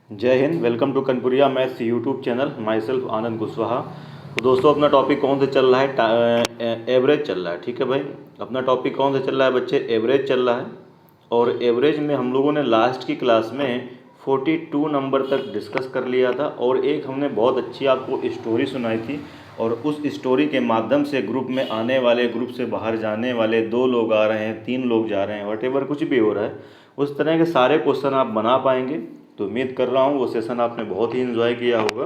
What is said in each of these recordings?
जय Hind. Welcome to Kanpuria maths YouTube channel. Myself Anand Kushwaha. तो दोस्तों अपना टॉपिक कौन सा चल रहा है? एवरेज चल रहा है। ठीक है भाई, अपना टॉपिक कौन सा चल रहा है बच्चे? एवरेज चल रहा है। और एवरेज में हम लोगों ने लास्ट की क्लास में 42 नंबर तक डिस्कस कर लिया था और एक हमने बहुत अच्छी आपको स्टोरी सुनाई थी। और उस स्टोरी के माध्यम से ग्रुप में आने वाले, ग्रुप से बाहर जाने वाले, 2 लोग आ रहे हैं, 3 लोग जा रहे हैं, वटेवर कुछ भी हो रहा है, उस तरह के सारे क्वेश्चन आप बना पाएंगे। तो उम्मीद कर रहा हूँ वो सेशन आपने बहुत ही इन्जॉय किया होगा।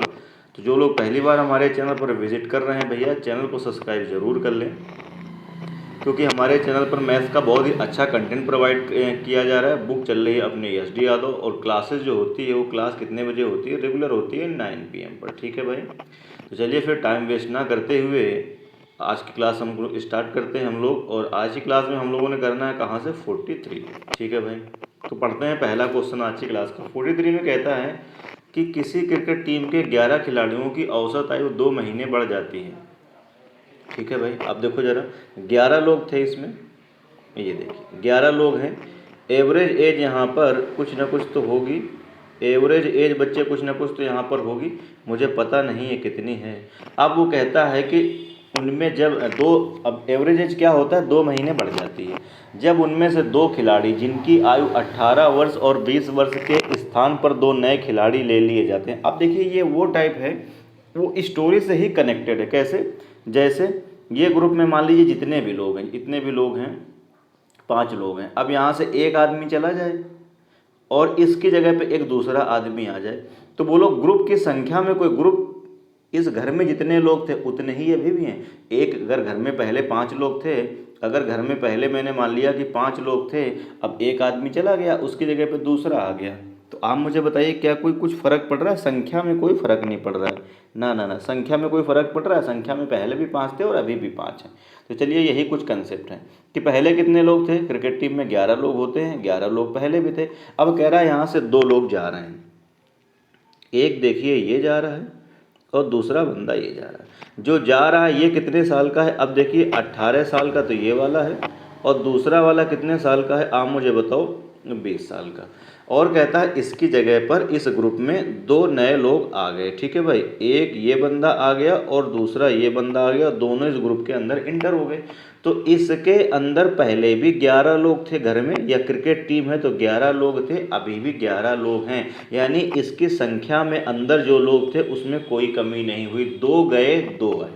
तो जो लोग पहली बार हमारे चैनल पर विजिट कर रहे हैं भैया, चैनल को सब्सक्राइब ज़रूर कर लें, क्योंकि हमारे चैनल पर मैथ्स का बहुत ही अच्छा कंटेंट प्रोवाइड किया जा रहा है। बुक चल रही है अपने SD यादव, और क्लासेस जो होती है वो क्लास कितने बजे होती है? रेगुलर होती है 9 PM पर। ठीक है भाई, तो चलिए फिर टाइम वेस्ट ना करते हुए आज की क्लास हम लोग स्टार्ट करते हैं हम लोग। और आज की क्लास में हम लोगों ने करना है कहाँ से? 43। ठीक है भाई, तो पढ़ते हैं पहला क्वेश्चन आज की क्लास का। 43 में कहता है कि किसी क्रिकेट टीम के 11 खिलाड़ियों की औसत आयु 2 महीने बढ़ जाती है। ठीक है भाई, अब देखो ज़रा, 11 लोग थे इसमें, ये देखिए 11 लोग हैं। एवरेज एज यहाँ पर कुछ ना कुछ तो होगी, एवरेज एज बच्चे कुछ ना कुछ तो यहाँ पर होगी, मुझे पता नहीं है कितनी है। अब वो कहता है कि उनमें जब दो, अब एवरेज एज क्या होता है? 2 महीने बढ़ जाती है जब उनमें से 2 खिलाड़ी जिनकी आयु 18 वर्ष और 20 वर्ष के स्थान पर 2 नए खिलाड़ी ले लिए जाते हैं। अब देखिए ये वो टाइप है, वो स्टोरी से ही कनेक्टेड है। कैसे? जैसे ये ग्रुप में मान लीजिए जितने भी लोग हैं, इतने भी लोग हैं, 5 लोग हैं। अब यहाँ से एक आदमी चला जाए और इसकी जगह पे एक दूसरा आदमी आ जाए, तो बोलो ग्रुप की संख्या में कोई ग्रुप, इस घर में जितने लोग थे उतने ही अभी भी हैं। एक अगर घर में पहले 5 लोग थे, अगर घर में पहले मैंने मान लिया कि 5 लोग थे, अब एक आदमी चला गया, उसकी जगह पे दूसरा आ गया, तो आप मुझे बताइए क्या कोई कुछ फ़र्क पड़ रहा है? संख्या में कोई फ़र्क नहीं पड़ रहा है। ना ना ना, संख्या में कोई फ़र्क पड़ रहा है? संख्या में पहले भी 5 थे और अभी भी 5 हैं। तो चलिए यही कुछ कंसेप्ट है कि पहले कितने लोग थे? क्रिकेट टीम में 11 लोग होते हैं, 11 लोग पहले भी थे। अब कह रहा है यहाँ से 2 लोग जा रहे हैं, एक देखिए ये जा रहा है और दूसरा बंदा ये जा रहा है। जो जा रहा है ये कितने साल का है? अब देखिए 18 साल का तो ये वाला है, और दूसरा वाला कितने साल का है? आप मुझे बताओ। 20 साल का। और कहता है इसकी जगह पर इस ग्रुप में 2 नए लोग आ गए। ठीक है भाई, एक ये बंदा आ गया और दूसरा ये बंदा आ गया, दोनों इस ग्रुप के अंदर इंटर हो गए। तो इसके अंदर पहले भी 11 लोग थे घर में, या क्रिकेट टीम है तो 11 लोग थे, अभी भी 11 लोग हैं। यानी इसकी संख्या में अंदर जो लोग थे उसमें कोई कमी नहीं हुई। 2 गए 2 आए,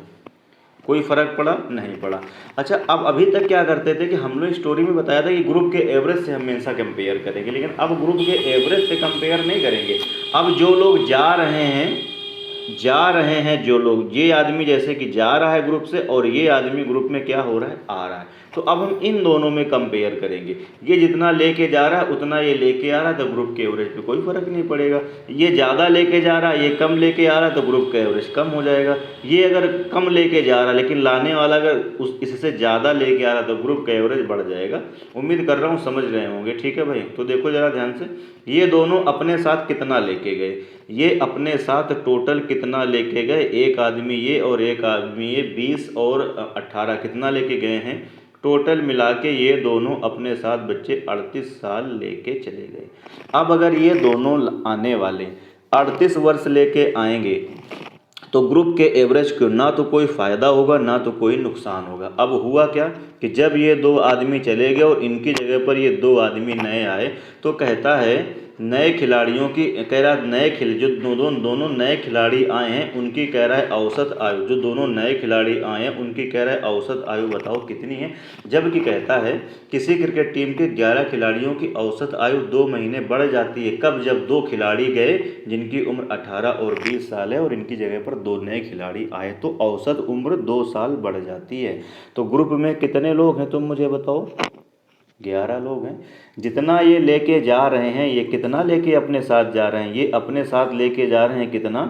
कोई फ़र्क पड़ा? नहीं पड़ा। अच्छा, अब अभी तक क्या करते थे कि हम लोग स्टोरी में बताया था कि ग्रुप के एवरेज से हम हमेशा कंपेयर करेंगे, लेकिन अब ग्रुप के एवरेज से कंपेयर नहीं करेंगे। अब जो लोग जा रहे हैं जो लोग, ये आदमी जैसे कि जा रहा है ग्रुप से, और ये आदमी ग्रुप में क्या हो रहा है? आ रहा है। तो अब हम इन दोनों में कंपेयर करेंगे। ये जितना लेके जा रहा है उतना ये लेके आ रहा है, तो ग्रुप के एवरेज पे कोई फ़र्क नहीं पड़ेगा। ये ज़्यादा लेके जा रहा है, ये कम लेके आ रहा है, तो ग्रुप का एवरेज कम हो जाएगा। ये अगर कम लेके जा रहा है लेकिन लाने वाला अगर इससे ज़्यादा लेके आ रहा है, तो ग्रुप का एवरेज बढ़ जाएगा। उम्मीद कर रहा हूँ समझ रहे होंगे। ठीक है भाई, तो देखो ज़रा ध्यान से, ये दोनों अपने साथ कितना लेके गए? ये अपने साथ टोटल कितना लेके गए? एक आदमी ये और एक आदमी ये, 20 और 18 कितना लेके गए हैं? टोटल मिला के ये दोनों अपने साथ बच्चे 38 साल लेके चले गए। अब अगर ये दोनों आने वाले 38 वर्ष लेके आएंगे, तो ग्रुप के एवरेज को ना तो कोई फ़ायदा होगा ना तो कोई नुकसान होगा। अब हुआ क्या कि जब ये 2 आदमी चले गए और इनकी जगह पर ये 2 आदमी नए आए, तो कहता है नए खिलाड़ियों की, कह रहा है नए जो दोनों नए खिलाड़ी आए हैं उनकी कह रहा है औसत आयु, जो दोनों नए खिलाड़ी आए हैं उनकी कह रहा है औसत आयु बताओ कितनी है। जबकि कहता है किसी क्रिकेट टीम के 11 खिलाड़ियों की औसत आयु 2 महीने बढ़ जाती है। कब? जब 2 खिलाड़ी गए जिनकी उम्र 18 और 20 साल है, और इनकी जगह पर 2 नए खिलाड़ी आए, तो औसत उम्र 2 साल बढ़ जाती है। तो ग्रुप में कितने लोग हैं तुम मुझे बताओ? 11 लोग हैं। जितना ये लेके जा रहे हैं, ये कितना लेके अपने साथ जा रहे हैं? ये अपने साथ लेके जा रहे हैं कितना?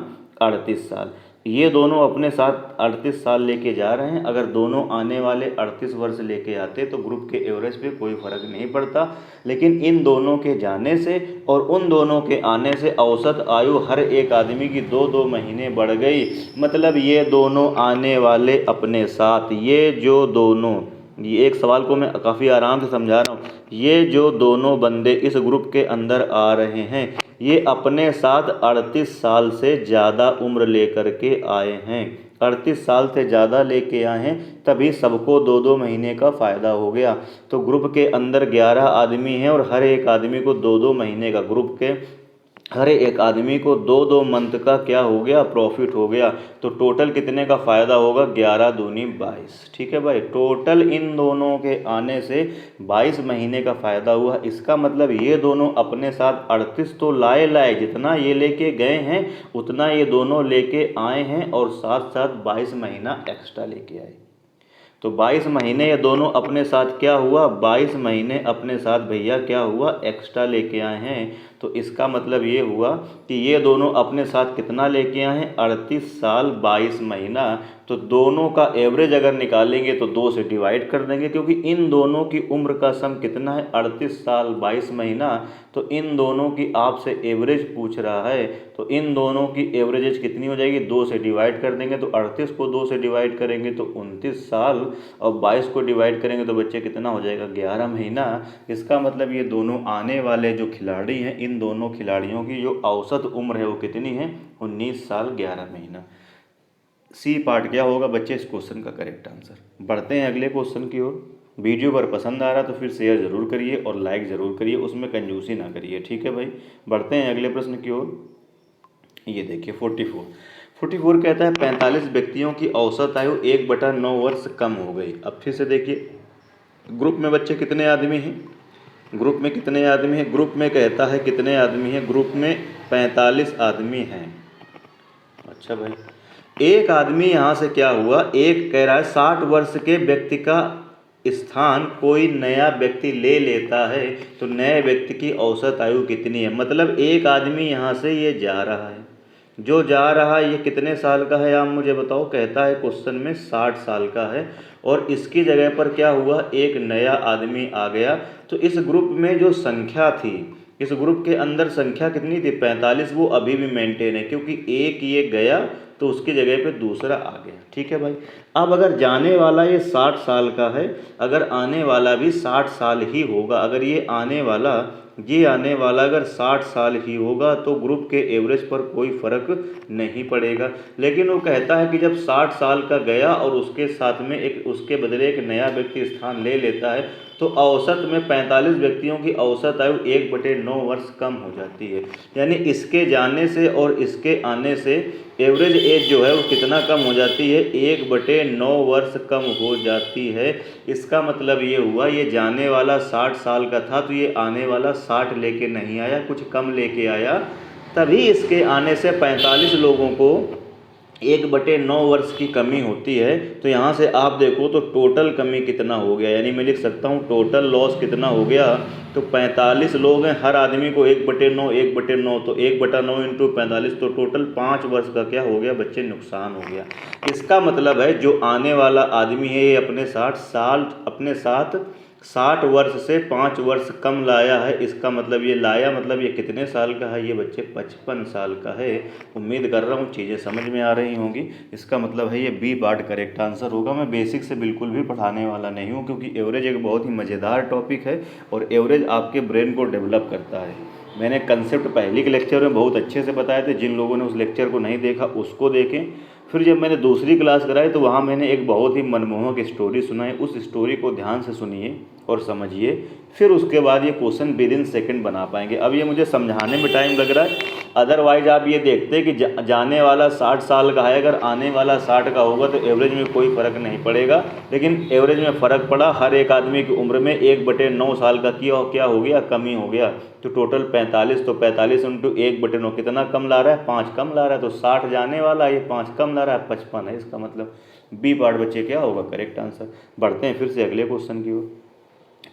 38 साल। ये दोनों अपने साथ 38 साल लेके जा रहे हैं। अगर दोनों आने वाले 38 वर्ष लेके आते तो ग्रुप के एवरेज पे कोई फ़र्क नहीं पड़ता, लेकिन इन दोनों के जाने से और उन दोनों के आने से औसत आयु हर एक आदमी की 2-2 महीने बढ़ गई। मतलब ये दोनों आने वाले अपने साथ, ये जो दोनों, ये एक सवाल को मैं काफ़ी आराम से समझा रहा हूँ, ये जो दोनों बंदे इस ग्रुप के अंदर आ रहे हैं, ये अपने साथ 38 साल से ज़्यादा उम्र लेकर के आए हैं। 38 साल से ज़्यादा लेके आए हैं, तभी सबको 2-2 महीने का फ़ायदा हो गया। तो ग्रुप के अंदर 11 आदमी हैं और हर एक आदमी को 2-2 महीने का, ग्रुप के हर एक आदमी को 2-2 मंथ का क्या हो गया, प्रॉफिट हो गया। तो टोटल कितने का फ़ायदा होगा, 11 दूनी 22। ठीक है भाई, टोटल इन दोनों के आने से 22 महीने का फ़ायदा हुआ। इसका मतलब ये दोनों अपने साथ 38 तो लाए, जितना ये लेके गए हैं उतना ये दोनों लेके आए हैं, और साथ साथ 22 महीना एक्स्ट्रा लेके आए। तो 22 महीने ये दोनों अपने साथ क्या हुआ, 22 महीने अपने साथ भैया क्या हुआ, एक्स्ट्रा लेके आए हैं। तो इसका मतलब ये हुआ कि ये दोनों अपने साथ कितना लेके आए हैं, 38 साल 22 महीना। तो दोनों का एवरेज अगर निकालेंगे तो 2 से डिवाइड कर देंगे, क्योंकि इन दोनों की उम्र का सम कितना है, 38 साल 22 महीना। तो इन दोनों की आपसे एवरेज पूछ रहा है, तो इन दोनों की एवरेज कितनी हो जाएगी, 2 से डिवाइड कर देंगे। तो 38 को 2 से डिवाइड करेंगे तो 29 साल, और 22 को डिवाइड करेंगे तो बच्चे कितना हो जाएगा, 11 महीना। इसका मतलब ये दोनों आने वाले जो खिलाड़ी हैं, इन दोनों खिलाड़ियों की जो औसत उम्र है वो कितनी है, 19 साल 11 महीना। सी पार्ट क्या होगा बच्चे इस क्वेश्चन का करेक्ट आंसर। बढ़ते हैं अगले क्वेश्चन की ओर। वीडियो पर पसंद आ रहा तो फिर शेयर ज़रूर करिए और लाइक ज़रूर करिए, उसमें कंजूसी ना करिए। ठीक है भाई, बढ़ते हैं अगले प्रश्न की ओर। ये देखिए 44 कहता है 45 व्यक्तियों की औसत आयु 1/9 वर्ष कम हो गई। अब फिर से देखिए, ग्रुप में बच्चे कितने आदमी हैं, ग्रुप में कितने आदमी हैं, ग्रुप में कहता है कितने आदमी हैं, ग्रुप में 45 आदमी हैं। अच्छा भाई, एक आदमी यहाँ से क्या हुआ, एक कह रहा है 60 वर्ष के व्यक्ति का स्थान कोई नया व्यक्ति ले लेता है तो नए व्यक्ति की औसत आयु कितनी है। मतलब एक आदमी यहाँ से ये जा रहा है, जो जा रहा है ये कितने साल का है, आप मुझे बताओ। कहता है क्वेश्चन में 60 साल का है, और इसकी जगह पर क्या हुआ, एक नया आदमी आ गया। तो इस ग्रुप में जो संख्या थी, इस ग्रुप के अंदर संख्या कितनी थी, 45, वो अभी भी मेंटेन है, क्योंकि एक ये गया तो उसकी जगह पे दूसरा आ गया। ठीक है भाई, अब अगर जाने वाला ये 60 साल का है, अगर आने वाला भी 60 साल ही होगा, अगर ये आने वाला अगर 60 साल ही होगा तो ग्रुप के एवरेज पर कोई फ़र्क नहीं पड़ेगा। लेकिन वो कहता है कि जब 60 साल का गया और उसके साथ में उसके बदले एक नया व्यक्ति स्थान ले लेता है, तो औसत में 45 व्यक्तियों की औसत आयु 1/9 वर्ष कम हो जाती है। यानी इसके जाने से और इसके आने से एवरेज एज जो है वो कितना कम हो जाती है, 1/9 वर्ष कम हो जाती है। इसका मतलब ये हुआ, ये जाने वाला 60 साल का था तो ये आने वाला 60 लेके नहीं आया, कुछ कम लेके आया, तभी इसके आने से 45 लोगों को 1/9 वर्ष की कमी होती है। तो यहाँ से आप देखो तो टोटल कमी कितना हो गया, यानी मैं लिख सकता हूँ टोटल लॉस कितना हो गया। तो 45 लोग हैं, हर आदमी को 1/9 तो 1/9 इंटू 45, तो टोटल 5 वर्ष का क्या हो गया बच्चे, नुकसान हो गया। इसका मतलब है जो आने वाला आदमी है ये अपने 60 वर्ष से 5 वर्ष कम लाया है। इसका मतलब ये लाया मतलब ये कितने साल का है, ये बच्चे 55 साल का है। उम्मीद कर रहा हूँ चीज़ें समझ में आ रही होंगी। इसका मतलब है ये बी पार्ट करेक्ट आंसर होगा। मैं बेसिक से बिल्कुल भी पढ़ाने वाला नहीं हूँ, क्योंकि एवरेज एक बहुत ही मज़ेदार टॉपिक है और एवरेज आपके ब्रेन को डेवलप करता है। मैंने कंसेप्ट पहले के लेक्चर में बहुत अच्छे से बताए थे, जिन लोगों ने उस लेक्चर को नहीं देखा उसको देखें। फिर जब मैंने दूसरी क्लास कराई तो वहाँ मैंने एक बहुत ही मनमोहक स्टोरी सुनाई, उस स्टोरी को ध्यान से सुनिए और समझिए, फिर उसके बाद ये क्वेश्चन विदिन सेकंड बना पाएंगे। अब ये मुझे समझाने में टाइम लग रहा है, अदरवाइज आप ये देखते कि जाने वाला 60 साल का है, अगर आने वाला 60 का होगा तो एवरेज में कोई फ़र्क नहीं पड़ेगा। लेकिन एवरेज में फ़र्क पड़ा, हर एक आदमी की उम्र में 1/9 साल का क्या हो गया, कमी हो गया। तो टोटल 45, तो 45 इंटू 1/9 कितना कम ला रहा है, 5 कम ला रहा है। तो 60 जाने वाला, ये 5 कम ला रहा है, 55 है। इसका मतलब बी पार्ट बच्चे क्या होगा, करेक्ट आंसर। बढ़ते हैं फिर से अगले क्वेश्चन की ओर।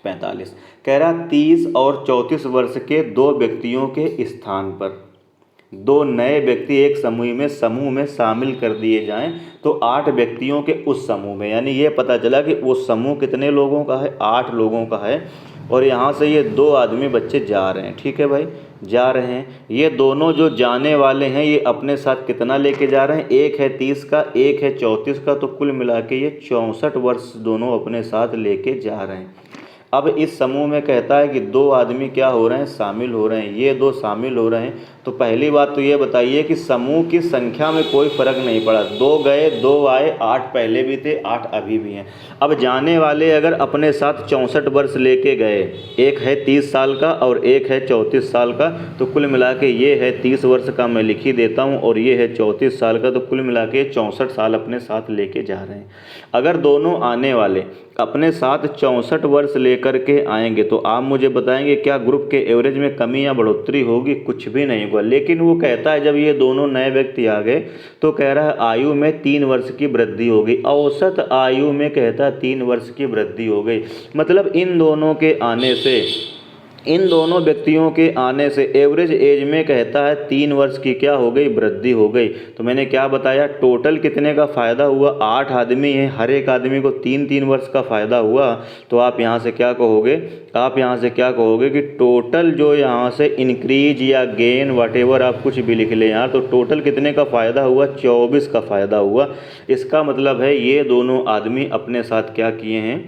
45 कह रहा 30 और 34 वर्ष के 2 व्यक्तियों के स्थान पर 2 नए व्यक्ति एक समूह में शामिल कर दिए जाएं तो 8 व्यक्तियों के उस समूह में, यानी ये पता चला कि वो समूह कितने लोगों का है, 8 लोगों का है। और यहाँ से ये 2 आदमी बच्चे जा रहे हैं। ठीक है भाई, जा रहे हैं। ये दोनों जो जाने वाले हैं ये अपने साथ कितना लेके जा रहे हैं, एक है 30 का, एक है 34 का, तो कुल मिला के ये 64 वर्ष दोनों अपने साथ लेके जा रहे हैं। अब इस समूह में कहता है कि 2 आदमी क्या हो रहे हैं, शामिल हो रहे हैं, ये 2 शामिल हो रहे हैं। तो पहली बात तो ये बताइए कि समूह की संख्या में कोई फ़र्क नहीं पड़ा, 2 गए 2 आए, 8 पहले भी थे, 8 अभी भी हैं। अब जाने वाले अगर अपने साथ 64 वर्ष लेके गए, एक है 30 साल का और एक है 34 साल का, तो कुल मिला के ये है 30 वर्ष का, मैं लिख ही देता हूँ, और ये है 34 साल का, तो कुल मिला के 64 साल अपने साथ लेके जा रहे हैं। अगर दोनों आने वाले अपने साथ 64 वर्ष लेकर के आएंगे तो आप मुझे बताएंगे क्या ग्रुप के एवरेज में कमी या बढ़ोतरी होगी? कुछ भी नहीं होगा। लेकिन वो कहता है जब ये दोनों नए व्यक्ति आ गए तो कह रहा है आयु में 3 वर्ष की वृद्धि हो गई, औसत आयु में कहता है 3 वर्ष की वृद्धि हो गई। मतलब इन दोनों के आने से, इन दोनों व्यक्तियों के आने से एवरेज एज में कहता है 3 वर्ष की क्या हो गई, वृद्धि हो गई। तो मैंने क्या बताया, टोटल कितने का फ़ायदा हुआ? 8 आदमी हैं, हर एक आदमी को 3-3 वर्ष का फ़ायदा हुआ। तो आप यहाँ से क्या कहोगे, आप यहाँ से क्या कहोगे कि टोटल जो यहाँ से इंक्रीज या गेन वटेवर आप कुछ भी लिख लें यहाँ, तो टोटल कितने का फ़ायदा हुआ? 24 का फ़ायदा हुआ। इसका मतलब है ये दोनों आदमी अपने साथ क्या किए हैं,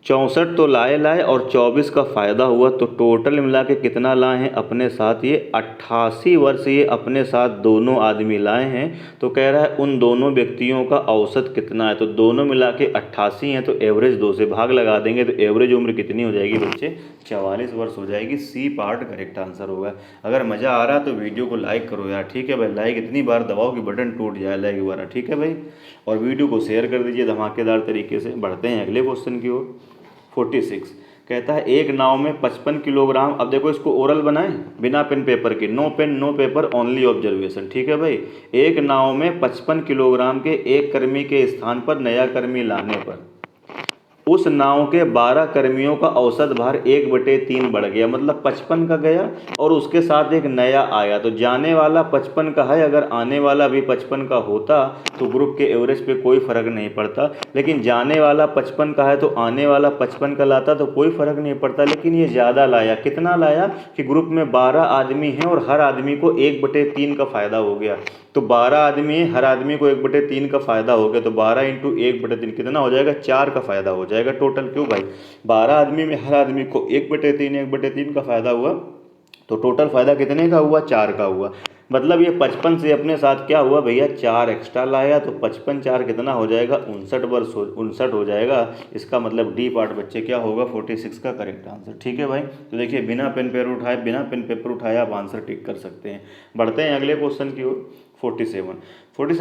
64 तो लाए और 24 का फ़ायदा हुआ। तो टोटल मिला के कितना लाए हैं अपने साथ? ये 88 वर्ष ये अपने साथ दोनों आदमी लाए हैं। तो कह रहा है उन दोनों व्यक्तियों का औसत कितना है, तो दोनों मिला के 88 हैं, तो एवरेज 2 से भाग लगा देंगे, तो एवरेज उम्र कितनी हो जाएगी बच्चे? 44 वर्ष हो जाएगी। सी पार्ट करेक्ट आंसर होगा। अगर मज़ा आ रहा तो वीडियो को लाइक करो यार, ठीक है भाई। लाइक इतनी बार दबाओ कि बटन टूट जाए लाइक वाला, ठीक है भाई। और वीडियो को शेयर कर दीजिए धमाकेदार तरीके से। बढ़ते हैं अगले क्वेश्चन की ओर। 46 कहता है एक नाव में 55 किलोग्राम, अब देखो इसको ओरल बनाएं बिना पेन पेपर के, no pen no paper only observation, ठीक है भाई। एक नाव में 55 किलोग्राम के एक कर्मी के स्थान पर नया कर्मी लाने पर उस नाव के 12 कर्मियों का औसत भार 1/3 बढ़ गया। मतलब 55 का गया और उसके साथ एक नया आया, तो जाने वाला 55 का है, अगर आने वाला भी 55 का होता तो ग्रुप के एवरेज पे कोई फ़र्क नहीं पड़ता। लेकिन जाने वाला 55 का है तो आने वाला 55 का लाता तो कोई फ़र्क नहीं पड़ता। लेकिन ये ज़्यादा लाया, कितना लाया कि ग्रुप में 12 आदमी हैं और हर आदमी को 1/3 का फ़ायदा हो गया। तो 12 आदमी है, हर आदमी को 1/3 का फ़ायदा हो गया, तो 12 × 1/3 कितना हो जाएगा? 4 का फ़ायदा हो जाएगा टोटल। क्यों भाई? 12 आदमी में हर आदमी को 1/3 का फ़ायदा हुआ, तो टोटल फ़ायदा कितने का हुआ? 4 का हुआ। मतलब ये 55 से अपने साथ क्या हुआ भैया? 4 एक्स्ट्रा लाया, तो 55 4 कितना हो जाएगा? 59 वर्ष 59 हो जाएगा। इसका मतलब डी पार्ट बच्चे क्या होगा? 46 का करेक्ट आंसर, ठीक है भाई। तो देखिए बिना पेन पेपर उठाए आप आंसर टिक कर सकते हैं। बढ़ते हैं अगले क्वेश्चन की ओर। 47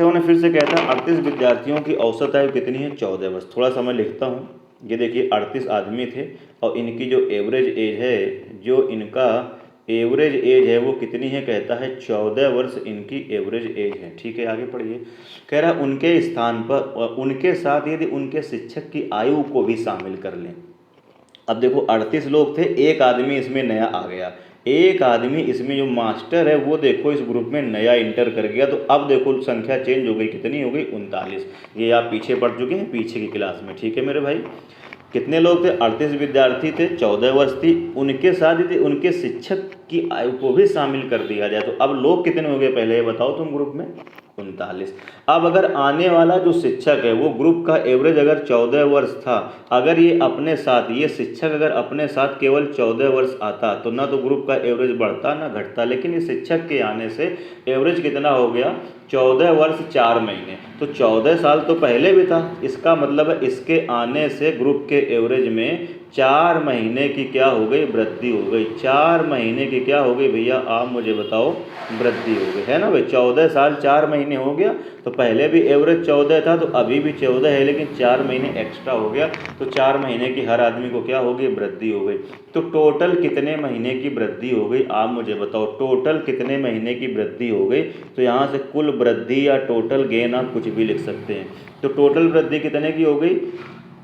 में फिर से कहता है 38 विद्यार्थियों की औसत आयु कितनी है? 14 वर्ष। थोड़ा सा मैं लिखता हूँ। ये देखिए 38 आदमी थे और इनकी जो एवरेज एज है, जो इनका एवरेज एज है वो कितनी है? कहता है 14 वर्ष इनकी एवरेज एज है, ठीक है। आगे पढ़िए। कह रहा है उनके स्थान पर उनके साथ यदि उनके शिक्षक की आयु को भी शामिल कर लें। अब देखो 38 लोग थे, एक आदमी इसमें नया आ गया, एक आदमी इसमें जो मास्टर है वो देखो इस ग्रुप में नया इंटर कर गया। तो अब देखो संख्या चेंज हो गई, कितनी हो गई? 39। ये आप पीछे पढ़ चुके हैं पीछे की क्लास में, ठीक है मेरे भाई। कितने लोग थे? 38 विद्यार्थी थे, 14 वर्ष थी, उनके साथ यदि उनके शिक्षक की आयु को भी शामिल कर दिया जाए तो अब लोग कितने हो गए पहले ये बताओ तुम ग्रुप में? 39। अब अगर आने वाला जो शिक्षक है वो ग्रुप का एवरेज अगर 14 वर्ष था, अगर ये अपने साथ ये शिक्षक अगर अपने साथ केवल 14 वर्ष आता तो ना तो ग्रुप का एवरेज बढ़ता ना घटता। लेकिन इस शिक्षक के आने से एवरेज कितना हो गया? 14 वर्ष 4 महीने, तो 14 साल तो पहले भी था। इसका मतलब है इसके आने से ग्रुप के एवरेज में 4 महीने की क्या हो गई? वृद्धि हो गई। 4 महीने की क्या हो गई भैया? आप मुझे बताओ, वृद्धि हो गई, है ना भाई। 14 साल 4 महीने हो गया, तो पहले भी एवरेज 14 था तो अभी भी 14 है, लेकिन 4 महीने एक्स्ट्रा हो गया, तो 4 महीने की हर आदमी को क्या हो गई? वृद्धि हो गई। तो टोटल कितने महीने की वृद्धि हो गई? आप मुझे बताओ, टोटल कितने महीने की वृद्धि हो गई? तो यहाँ से कुल वृद्धि या टोटल गेन आप कुछ भी लिख सकते हैं। तो टोटल वृद्धि कितने की हो गई?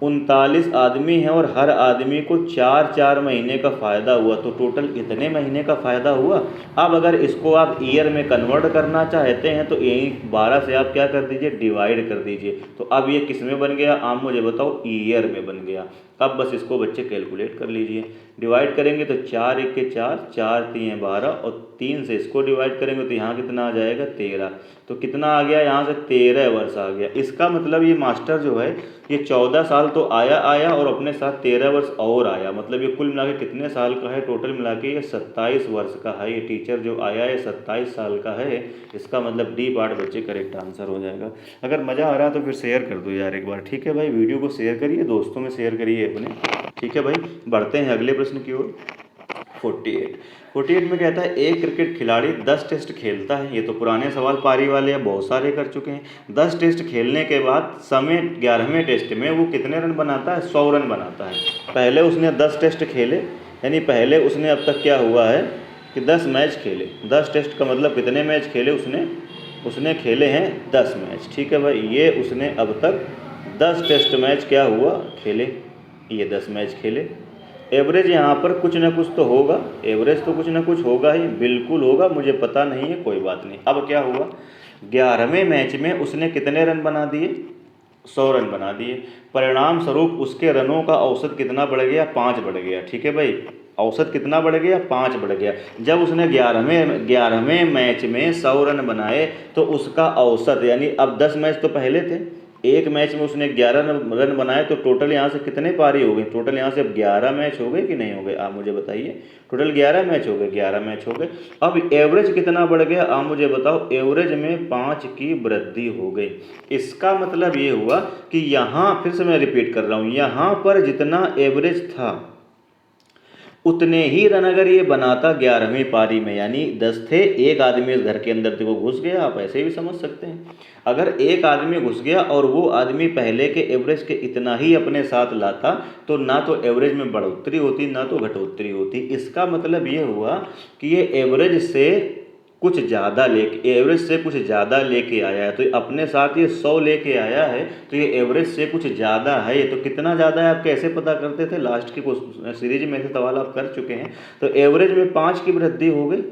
39 आदमी हैं और हर आदमी को 4 महीने का फ़ायदा हुआ, तो टोटल इतने महीने का फ़ायदा हुआ। अब अगर इसको आप ईयर में कन्वर्ट करना चाहते हैं तो यही 12 से आप क्या कर दीजिए? डिवाइड कर दीजिए। तो अब ये किस में बन गया? आप मुझे बताओ, ईयर में बन गया। अब बस इसको बच्चे कैलकुलेट कर लीजिए। डिवाइड करेंगे तो 4 1 के 4, 4 3 12 और 3 से इसको डिवाइड करेंगे तो यहाँ कितना आ जाएगा 13। तो कितना आ गया यहाँ से 13 वर्ष आ गया। इसका मतलब ये मास्टर जो है ये 14 साल तो आया और अपने साथ 13 वर्ष और आया, मतलब ये कुल मिला के कितने साल का है, टोटल मिला के ये 27 वर्ष का है। ये टीचर जो आया है 27 साल का है। इसका मतलब डी पार्ट बच्चे करेक्ट आंसर हो जाएगा। अगर मज़ा आ रहा है तो फिर शेयर कर दो यार एक बार, ठीक है भाई। वीडियो को शेयर करिए, दोस्तों में शेयर करिए अपने, ठीक है भाई। बढ़ते हैं अगले प्रश्न की ओर। 48 में कहता है एक क्रिकेट खिलाड़ी 10 टेस्ट खेलता है। ये तो पुराने सवाल पारी वाले हैं, बहुत सारे कर चुके हैं। 10 टेस्ट खेलने के बाद समय 11वें टेस्ट में वो कितने रन बनाता है? 100 रन बनाता है। पहले उसने 10 टेस्ट खेले, यानी पहले उसने अब तक क्या हुआ है कि 10 मैच खेले। 10 टेस्ट का मतलब कितने मैच खेले उसने खेले हैं 10 मैच, ठीक है भाई। ये उसने अब तक 10 टेस्ट मैच क्या हुआ खेले, ये 10 मैच खेले। एवरेज यहाँ पर कुछ ना कुछ तो होगा, एवरेज तो कुछ ना कुछ होगा ही, बिल्कुल होगा, मुझे पता नहीं है, कोई बात नहीं। अब क्या हुआ, 11वें मैच में उसने कितने रन बना दिए? 100 रन बना दिए। परिणाम स्वरूप उसके रनों का औसत कितना बढ़ गया? 5 बढ़ गया, ठीक है भाई। औसत कितना बढ़ गया? 5 बढ़ गया। जब उसने 11वें मैच में 100 रन बनाए तो उसका औसत, यानी अब 10 मैच तो पहले थे, एक मैच में उसने 11 रन बनाए, तो टोटल यहाँ से कितने पारी हो गई? टोटल यहाँ से अब 11 मैच हो गए कि नहीं हो गए? आप मुझे बताइए। टोटल 11 मैच हो गए, 11 मैच हो गए। अब एवरेज कितना बढ़ गया? आप मुझे बताओ। एवरेज में 5 की वृद्धि हो गई। इसका मतलब ये हुआ कि यहाँ फिर से मैं रिपीट कर रहा हूँ, यहाँ पर जितना एवरेज था उतने ही रन अगर ये बनाता 11वीं पारी में, यानी 10 थे, एक आदमी इस घर के अंदर देखो घुस गया, आप ऐसे भी समझ सकते हैं। अगर एक आदमी घुस गया और वो आदमी पहले के एवरेज के इतना ही अपने साथ लाता तो ना तो एवरेज में बढ़ोतरी होती ना तो घटोतरी होती। इसका मतलब ये हुआ कि ये एवरेज से कुछ ज़्यादा लेके आया है, तो अपने साथ ये 100 लेके आया है, तो ये एवरेज से कुछ ज़्यादा है। ये तो कितना ज़्यादा है आप कैसे पता करते थे? लास्ट की सीरीज में से सवाल आप कर चुके हैं। तो एवरेज में 5 की वृद्धि हो गई।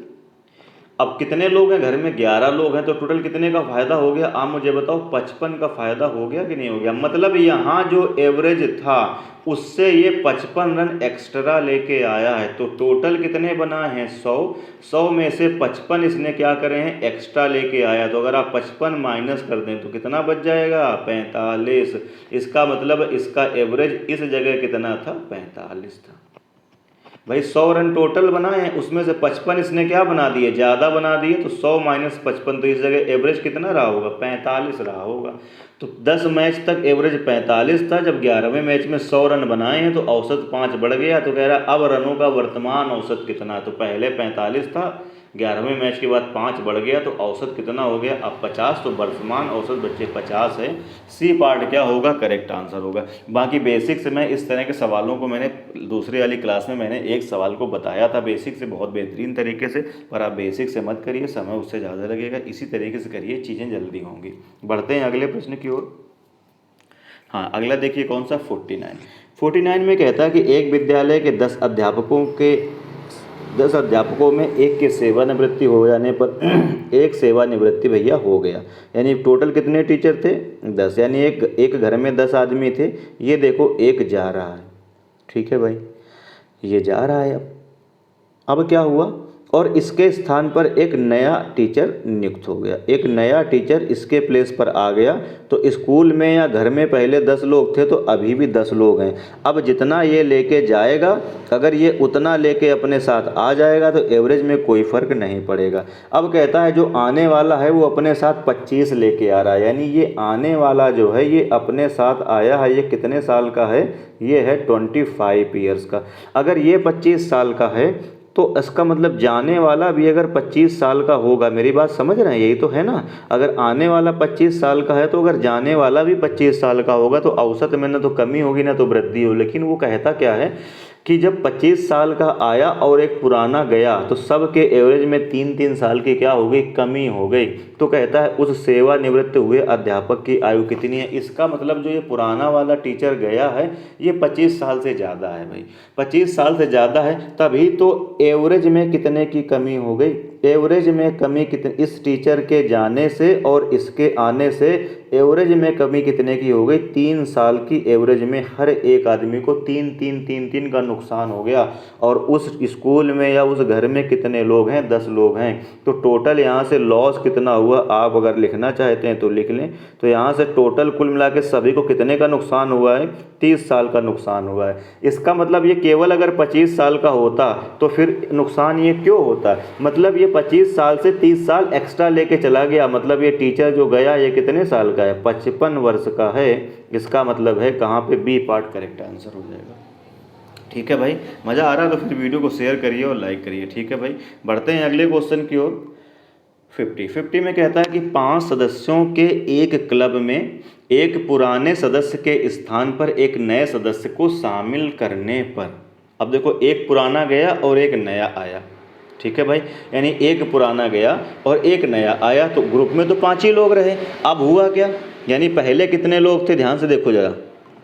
अब कितने लोग हैं घर में? 11 लोग हैं, तो टोटल कितने का फ़ायदा हो गया? आप मुझे बताओ। 55 का फ़ायदा हो गया कि नहीं हो गया? मतलब यहाँ जो एवरेज था उससे ये 55 रन एक्स्ट्रा लेके आया है। तो टोटल कितने बना है? 100 में से 55 इसने क्या करे हैं? एक्स्ट्रा लेके आया। तो अगर आप 55 माइनस कर दें तो कितना बच जाएगा? 45। इसका मतलब इसका एवरेज इस जगह कितना था? 45 था भाई। 100 रन टोटल बनाए हैं, उसमें से 55 इसने क्या बना दिए? ज़्यादा बना दिए। तो 100 माइनस 55, तो इस जगह एवरेज कितना रहा होगा? 45 रहा होगा। तो 10 मैच तक एवरेज 45 था। जब 11वें मैच में 100 रन बनाए हैं तो औसत 5 बढ़ गया। तो कह रहा अब रनों का वर्तमान औसत कितना? तो पहले 45 था, 11वें मैच के बाद 5 बढ़ गया, तो औसत कितना हो गया? अब 50। तो वर्तमान औसत बच्चे 50 है। सी पार्ट क्या होगा? करेक्ट आंसर होगा। बाकी बेसिक से मैं इस तरह के सवालों को मैंने दूसरी वाली क्लास में मैंने एक सवाल को बताया था बेसिक से बहुत बेहतरीन तरीके से, पर आप बेसिक से मत करिए, समय उससे ज़्यादा लगेगा। इसी तरीके से करिए, चीज़ें जल्दी होंगी। बढ़ते हैं अगले प्रश्न की ओर। हाँ, अगला देखिए कौन सा? 49 में कहता है कि एक विद्यालय के 10 अध्यापकों में एक के सेवानिवृत्ति हो जाने पर एक सेवानिवृत्ति भैया हो गया। यानी टोटल कितने टीचर थे? 10। यानी एक घर में 10 आदमी थे। ये देखो एक जा रहा है, ठीक है भाई, ये जा रहा है। अब क्या हुआ? और इसके स्थान पर एक नया टीचर नियुक्त हो गया। एक नया टीचर इसके प्लेस पर आ गया। तो स्कूल में या घर में पहले 10 लोग थे तो अभी भी 10 लोग हैं। अब जितना ये लेके जाएगा, अगर ये उतना लेके अपने साथ आ जाएगा तो एवरेज में कोई फ़र्क नहीं पड़ेगा। अब कहता है जो आने वाला है वो अपने साथ 25 लेके आ रहा है। यानी ये आने वाला जो है ये अपने साथ आया है। ये कितने साल का है? ये है 25 ईयर्स का। अगर ये 25 साल का है तो इसका मतलब जाने वाला भी अगर 25 साल का होगा। मेरी बात समझ रहे हैं? यही तो है ना। अगर आने वाला 25 साल का है तो अगर जाने वाला भी 25 साल का होगा तो औसत में ना तो कमी होगी ना तो वृद्धि हो। लेकिन वो कहता क्या है कि जब 25 साल का आया और एक पुराना गया तो सब के एवरेज में 3-3 साल की क्या हो गई? कमी हो गई। तो कहता है उस सेवानिवृत्त हुए अध्यापक की आयु कितनी है? इसका मतलब जो ये पुराना वाला टीचर गया है ये 25 साल से ज़्यादा है भाई। 25 साल से ज़्यादा है, तभी तो एवरेज में कितने की कमी हो गई? एवरेज में कमी कितनी? इस टीचर के जाने से और इसके आने से एवरेज में कमी कितने की हो गई? 3 साल की एवरेज में हर एक आदमी को 3 का नुकसान हो गया। और उस स्कूल में या उस घर में कितने लोग हैं? 10 लोग हैं। तो टोटल यहाँ से लॉस कितना हुआ, आप अगर लिखना चाहते हैं तो लिख लें। तो यहाँ से टोटल कुल मिला के सभी को कितने का नुकसान हुआ है? 30 साल का नुकसान हुआ है। इसका मतलब ये केवल अगर 25 साल का होता तो फिर नुकसान ये क्यों होता? मतलब ये 25 साल से 30 साल एक्स्ट्रा लेके चला गया। मतलब ये टीचर जो गया ये कितने साल का है? 55 वर्ष का है। इसका मतलब है कहाँ पे? बी पार्ट करेक्ट आंसर हो जाएगा। ठीक है भाई, मज़ा आ रहा है तो फिर वीडियो को शेयर करिए और लाइक करिए। ठीक है भाई, बढ़ते हैं अगले क्वेश्चन की ओर। 50 में कहता है कि 5 सदस्यों के एक क्लब में एक पुराने सदस्य के स्थान पर एक नए सदस्य को शामिल करने पर, अब देखो एक पुराना गया और एक नया आया। ठीक है भाई, यानी एक पुराना गया और एक नया आया, तो ग्रुप में तो 5 ही लोग रहे। अब हुआ क्या? यानी पहले कितने लोग थे? ध्यान से देखो जरा,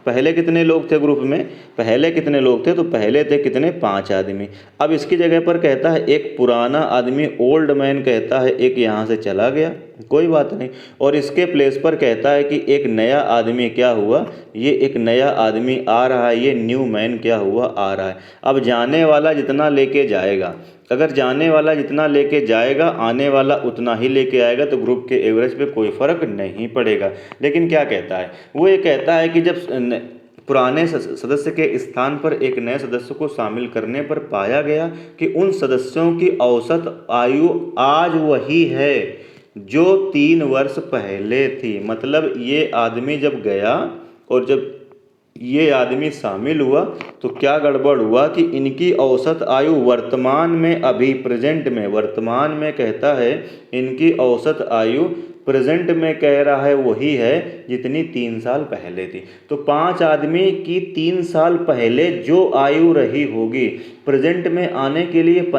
पहले कितने लोग थे ग्रुप में? पहले कितने लोग थे? तो पहले थे कितने? 5 आदमी। अब इसकी जगह पर कहता है एक पुराना आदमी, ओल्ड मैन कहता है, एक यहाँ से चला गया, कोई बात नहीं। और इसके प्लेस पर कहता है कि एक नया आदमी क्या हुआ? ये एक नया आदमी आ रहा है, ये न्यू मैन क्या हुआ? आ रहा है। अब जाने वाला जितना लेके जाएगा, अगर जाने वाला जितना लेके जाएगा आने वाला उतना ही लेके आएगा, तो ग्रुप के एवरेज पे कोई फ़र्क नहीं पड़ेगा। लेकिन क्या कहता है वो? ये कहता है कि जब पुराने सदस्य के स्थान पर एक नए सदस्य को शामिल करने पर पाया गया कि उन सदस्यों की औसत आयु आज वही है जो 3 वर्ष पहले थी। मतलब ये आदमी जब गया और जब ये आदमी शामिल हुआ तो क्या गड़बड़ हुआ कि इनकी औसत आयु वर्तमान में, अभी प्रेजेंट में, वर्तमान में कहता है इनकी औसत आयु प्रेजेंट में कह रहा है वही है जितनी 3 साल पहले थी। तो 5 आदमी की 3 साल पहले जो आयु रही होगी, प्रेजेंट में आने के लिए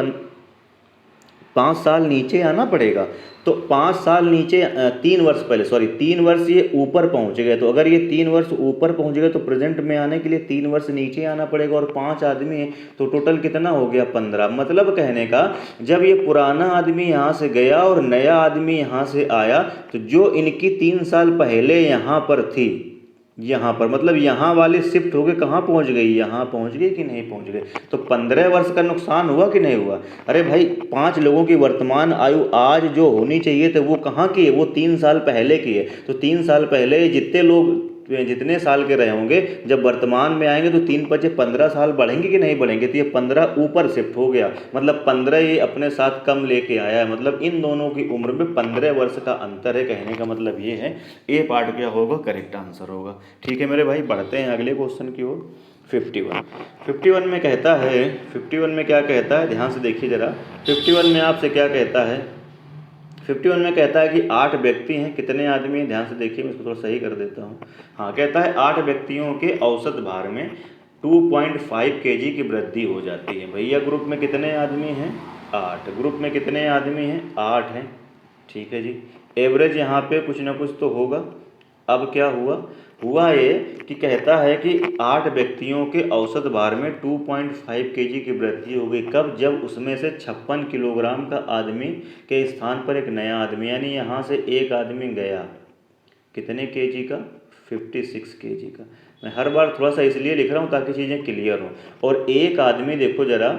5 साल नीचे आना पड़ेगा। तो 5 साल नीचे 3 वर्ष पहले, सॉरी 3 वर्ष ये ऊपर पहुंच गए। तो अगर ये 3 वर्ष ऊपर पहुंच गए तो प्रेजेंट में आने के लिए 3 वर्ष नीचे आना पड़ेगा। और 5 आदमी हैं तो टोटल कितना हो गया? 15। मतलब कहने का, जब ये पुराना आदमी यहाँ से गया और नया आदमी यहाँ से आया, तो जो इनकी 3 साल पहले यहाँ पर थी, यहाँ पर मतलब यहाँ वाली शिफ्ट होके कहाँ पहुँच गई? यहाँ पहुँच गई कि नहीं पहुँच गई? तो 15 वर्ष का नुकसान हुआ कि नहीं हुआ? अरे भाई, 5 लोगों की वर्तमान आयु आज जो होनी चाहिए थे वो कहाँ की है? वो 3 साल पहले की है। तो 3 साल पहले जितने लोग जितने साल के रहे होंगे, जब वर्तमान में आएंगे तो 3 बचे 15 साल बढ़ेंगे कि नहीं बढ़ेंगे? तो ये 15 ऊपर शिफ्ट हो गया, मतलब 15 ये अपने साथ कम लेके आया है। मतलब इन दोनों की उम्र में 15 वर्ष का अंतर है। कहने का मतलब ये है, ए पार्ट क्या होगा? करेक्ट आंसर होगा। ठीक है मेरे भाई, बढ़ते हैं अगले क्वेश्चन की ओर। 51 में कहता है, 51 में क्या कहता है? ध्यान से देखिए जरा। 51 में आपसे क्या कहता है? 51 में कहता है कि 8 व्यक्ति हैं। कितने आदमी हैं? ध्यान से देखिए, मैं इसको थोड़ा सही कर देता हूँ। हाँ, कहता है 8 व्यक्तियों के औसत भार में 2.5 kg की वृद्धि हो जाती है। भैया ग्रुप में कितने आदमी हैं? 8। ग्रुप में कितने आदमी हैं? 8 हैं। ठीक है जी, एवरेज यहाँ पे कुछ ना कुछ तो होगा। अब क्या हुआ? हुआ ये कि कहता है कि 8 व्यक्तियों के औसत भार में 2.5 kg की वृद्धि हो गई। कब? जब उसमें से 56 किलोग्राम का आदमी के स्थान पर एक नया आदमी, यानी यहाँ से एक आदमी गया, कितने केजी का? 56 केजी का। मैं हर बार थोड़ा सा इसलिए लिख रहा हूँ ताकि चीज़ें क्लियर हों। और एक आदमी देखो ज़रा,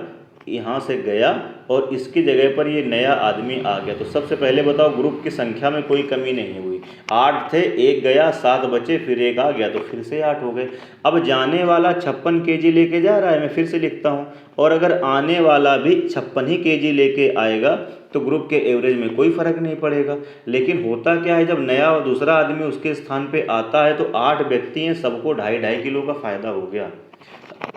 यहाँ से गया और इसकी जगह पर ये नया आदमी आ गया। तो सबसे पहले बताओ, ग्रुप की संख्या में कोई कमी नहीं हुई। 8 थे, एक गया, 7 बचे, फिर एक आ गया, तो फिर से 8 हो गए। अब जाने वाला 56 केजी लेके जा रहा है, मैं फिर से लिखता हूँ। और अगर आने वाला भी 56 ही केजी लेके आएगा तो ग्रुप के एवरेज में कोई फ़र्क नहीं पड़ेगा। लेकिन होता क्या है, जब नया और दूसरा आदमी उसके स्थान पे आता है तो 8 व्यक्ति हैं, सबको 2.5 किलो का फ़ायदा हो गया।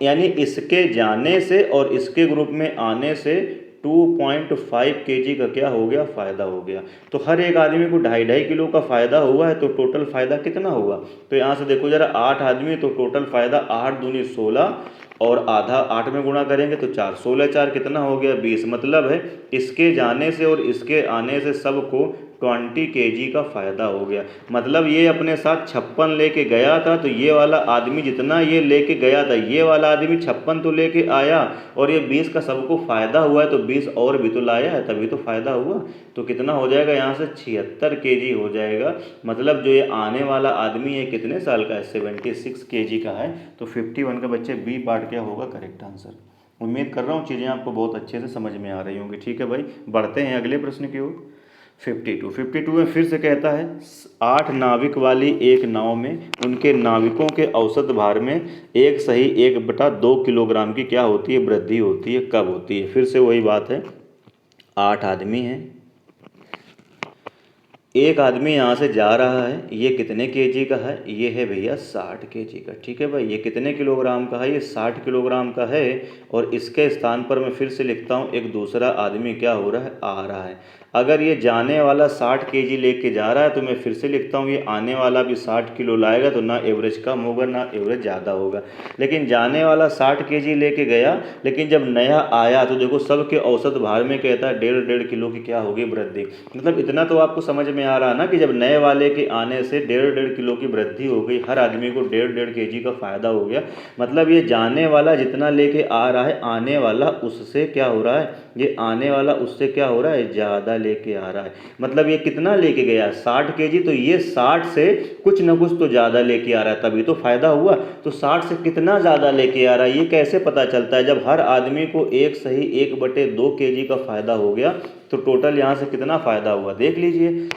यानी इसके जाने से और इसके ग्रुप में आने से 2.5 kg का क्या हो गया? फ़ायदा हो गया। तो हर एक आदमी को 2.5 किलो का फ़ायदा हुआ है। तो टोटल फ़ायदा कितना हुआ? तो यहाँ से देखो ज़रा, 8 आदमी तो टोटल फ़ायदा 8 दूनी 16 और आधा 8 में गुणा करेंगे तो 4, 16 4 कितना हो गया? 20। मतलब है इसके जाने से और इसके आने से सबको 20 kg का फ़ायदा हो गया। मतलब ये अपने साथ 56 लेके गया था, तो ये वाला आदमी जितना ये लेके गया था, ये वाला आदमी 56 तो लेके आया और ये 20 का सबको फ़ायदा हुआ है, तो 20 और भी तो लाया है, तभी तो फ़ायदा हुआ। तो कितना हो जाएगा यहाँ से 76 kg हो जाएगा। मतलब जो ये आने वाला आदमी है कितने साल का है, 76 kg का है। तो 51 का बच्चे बी पार्ट क्या होगा करेक्ट आंसर। उम्मीद कर रहा हूँ चीज़ें आपको बहुत अच्छे से समझ में आ रही होंगी। ठीक है भाई, बढ़ते हैं अगले प्रश्न की ओर। 52 में फिर से कहता है 8 नाविक वाली एक नाव में उनके नाविकों के औसत भार में 1/2 किलोग्राम की क्या होती है, वृद्धि होती है, कब होती है। फिर से वही बात है, 8 आदमी हैं, एक आदमी यहाँ से जा रहा है, ये कितने केजी का है, ये है भैया 60 केजी का। ठीक है भाई, ये कितने किलोग्राम का है, ये 60 किलोग्राम का है। और इसके स्थान पर मैं फिर से लिखता हूँ, एक दूसरा आदमी क्या हो रहा है, आ रहा है। अगर ये जाने वाला 60 केजी लेके जा रहा है, तो मैं फिर से लिखता हूँ ये आने वाला भी 60 किलो लाएगा, तो ना एवरेज कम होगा ना एवरेज ज़्यादा होगा। लेकिन जाने वाला 60 केजी लेके गया, लेकिन जब नया आया तो देखो सबके औसत भार में कहता है 1.5 किलो की क्या होगी, वृद्धि। मतलब इतना तो आपको समझ में आ रहा है ना कि जब नए वाले के आने से 1.5 किलो की वृद्धि हो गई, हर आदमी को 1.5 केजी का फ़ायदा हो गया। मतलब ये जाने वाला जितना लेके आ रहा है, आने वाला उससे क्या हो रहा है, ये आने वाला उससे क्या हो रहा है, ज़्यादा लेके आ रहा है। मतलब ये कितना लेके गया, 60 केजी, तो ये 60 से कुछ ना कुछ तो ज़्यादा लेके आ रहा है, तभी तो फ़ायदा हुआ। तो 60 से कितना ज़्यादा लेके आ रहा है, ये कैसे पता चलता है, जब हर आदमी को 1/2 केजी का फ़ायदा हो गया, तो टोटल यहाँ से कितना फ़ायदा हुआ देख लीजिए।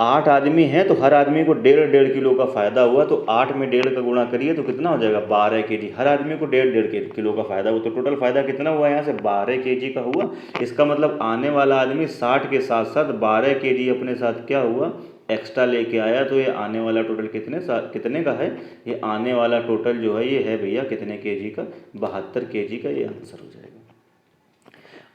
8 आदमी हैं तो हर आदमी को 1.5 किलो का फ़ायदा हुआ, तो 8 में 1.5 का गुणा करिए तो कितना हो जाएगा, 12 केजी। हर आदमी को 1.5 किलो का फ़ायदा हुआ, तो टोटल फ़ायदा कितना हुआ यहाँ से, 12 केजी का हुआ। इसका मतलब आने वाला आदमी 60 के साथ साथ 12 केजी अपने साथ क्या हुआ, एक्स्ट्रा लेके आया। तो ये आने वाला टोटल कितने का है, ये आने वाला टोटल जो है ये है भैया कितने केजी का, 72 केजी का, ये आंसर हो जाएगा।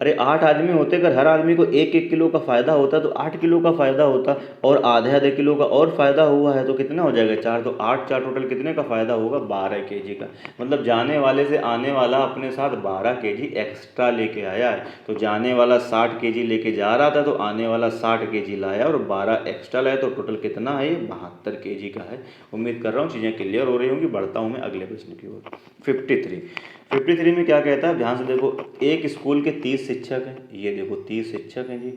अरे 8 आदमी होते, अगर हर आदमी को 1-1 किलो का फ़ायदा होता तो 8 किलो का फ़ायदा होता, और आधे किलो का और फ़ायदा हुआ है तो कितना हो जाएगा, 4। तो 8 4 टोटल कितने का फ़ायदा होगा, 12 केजी का। मतलब जाने वाले से आने वाला अपने साथ 12 केजी एक्स्ट्रा लेके आया है। तो जाने वाला 60 केजी लेके जा रहा था, तो आने वाला 60 केजी लाया और 12 एक्स्ट्रा लाया, तो टोटल कितना है, ये 72 केजी का है। उम्मीद कर रहा हूँ चीज़ें क्लियर हो रही होंगी। बढ़ता हूँ मैं अगले प्रश्न की ओर। 53 में क्या कहता है, ध्यान से देखो। एक स्कूल के 30 शिक्षक हैं, ये देखो 30 शिक्षक हैं जी।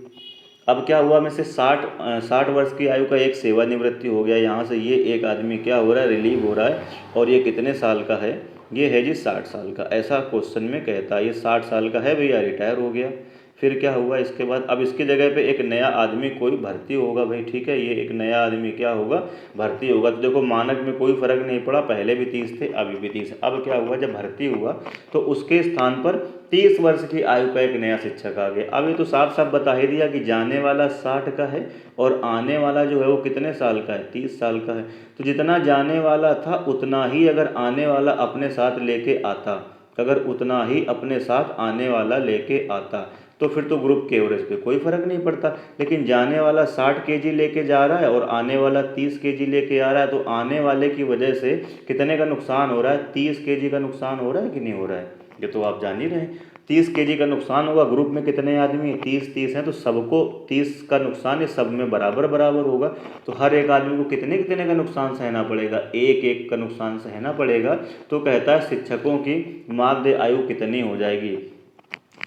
अब क्या हुआ, में से 60 वर्ष की आयु का एक सेवानिवृत्ति हो गया। यहाँ से ये एक आदमी क्या हो रहा है, रिलीव हो रहा है, और ये कितने साल का है, ये है जी 60 साल का। ऐसा क्वेश्चन में कहता है, ये 60 साल का है भैया, रिटायर हो गया। फिर क्या हुआ इसके बाद, अब इसकी जगह पे एक नया आदमी कोई भर्ती होगा भाई। ठीक है, ये एक नया आदमी क्या होगा, भर्ती होगा। तो देखो मानक में कोई फ़र्क नहीं पड़ा, पहले भी 30 थे, अभी भी 30। अब क्या हुआ, जब भर्ती हुआ तो उसके स्थान पर 30 वर्ष की आयु का एक नया शिक्षक आ गया। अब ये तो साफ साफ बता ही दिया कि जाने वाला 60 का है और आने वाला जो है वो कितने साल का है, 30 साल का है। तो जितना जाने वाला था उतना ही अगर आने वाला अपने साथ लेके आता, अगर उतना ही अपने साथ आने वाला लेके आता, तो फिर तो ग्रुप के एवरेज पे कोई फ़र्क नहीं पड़ता। लेकिन जाने वाला 60 केजी लेके जा रहा है और आने वाला 30 केजी लेके आ रहा है, तो आने वाले की वजह से कितने का नुकसान हो रहा है, 30 केजी का नुकसान हो रहा है कि नहीं हो रहा है, ये तो आप जान ही रहे हैं। 30 केजी का नुकसान होगा। ग्रुप में कितने आदमी हैं, 30 हैं, तो सबको 30 का नुकसान ये सब में बराबर बराबर होगा। तो हर एक आदमी को कितने कितने का नुकसान सहना पड़ेगा, 1-1 का नुकसान सहना पड़ेगा। तो कहता है शिक्षकों की माध्य आयु कितनी हो जाएगी।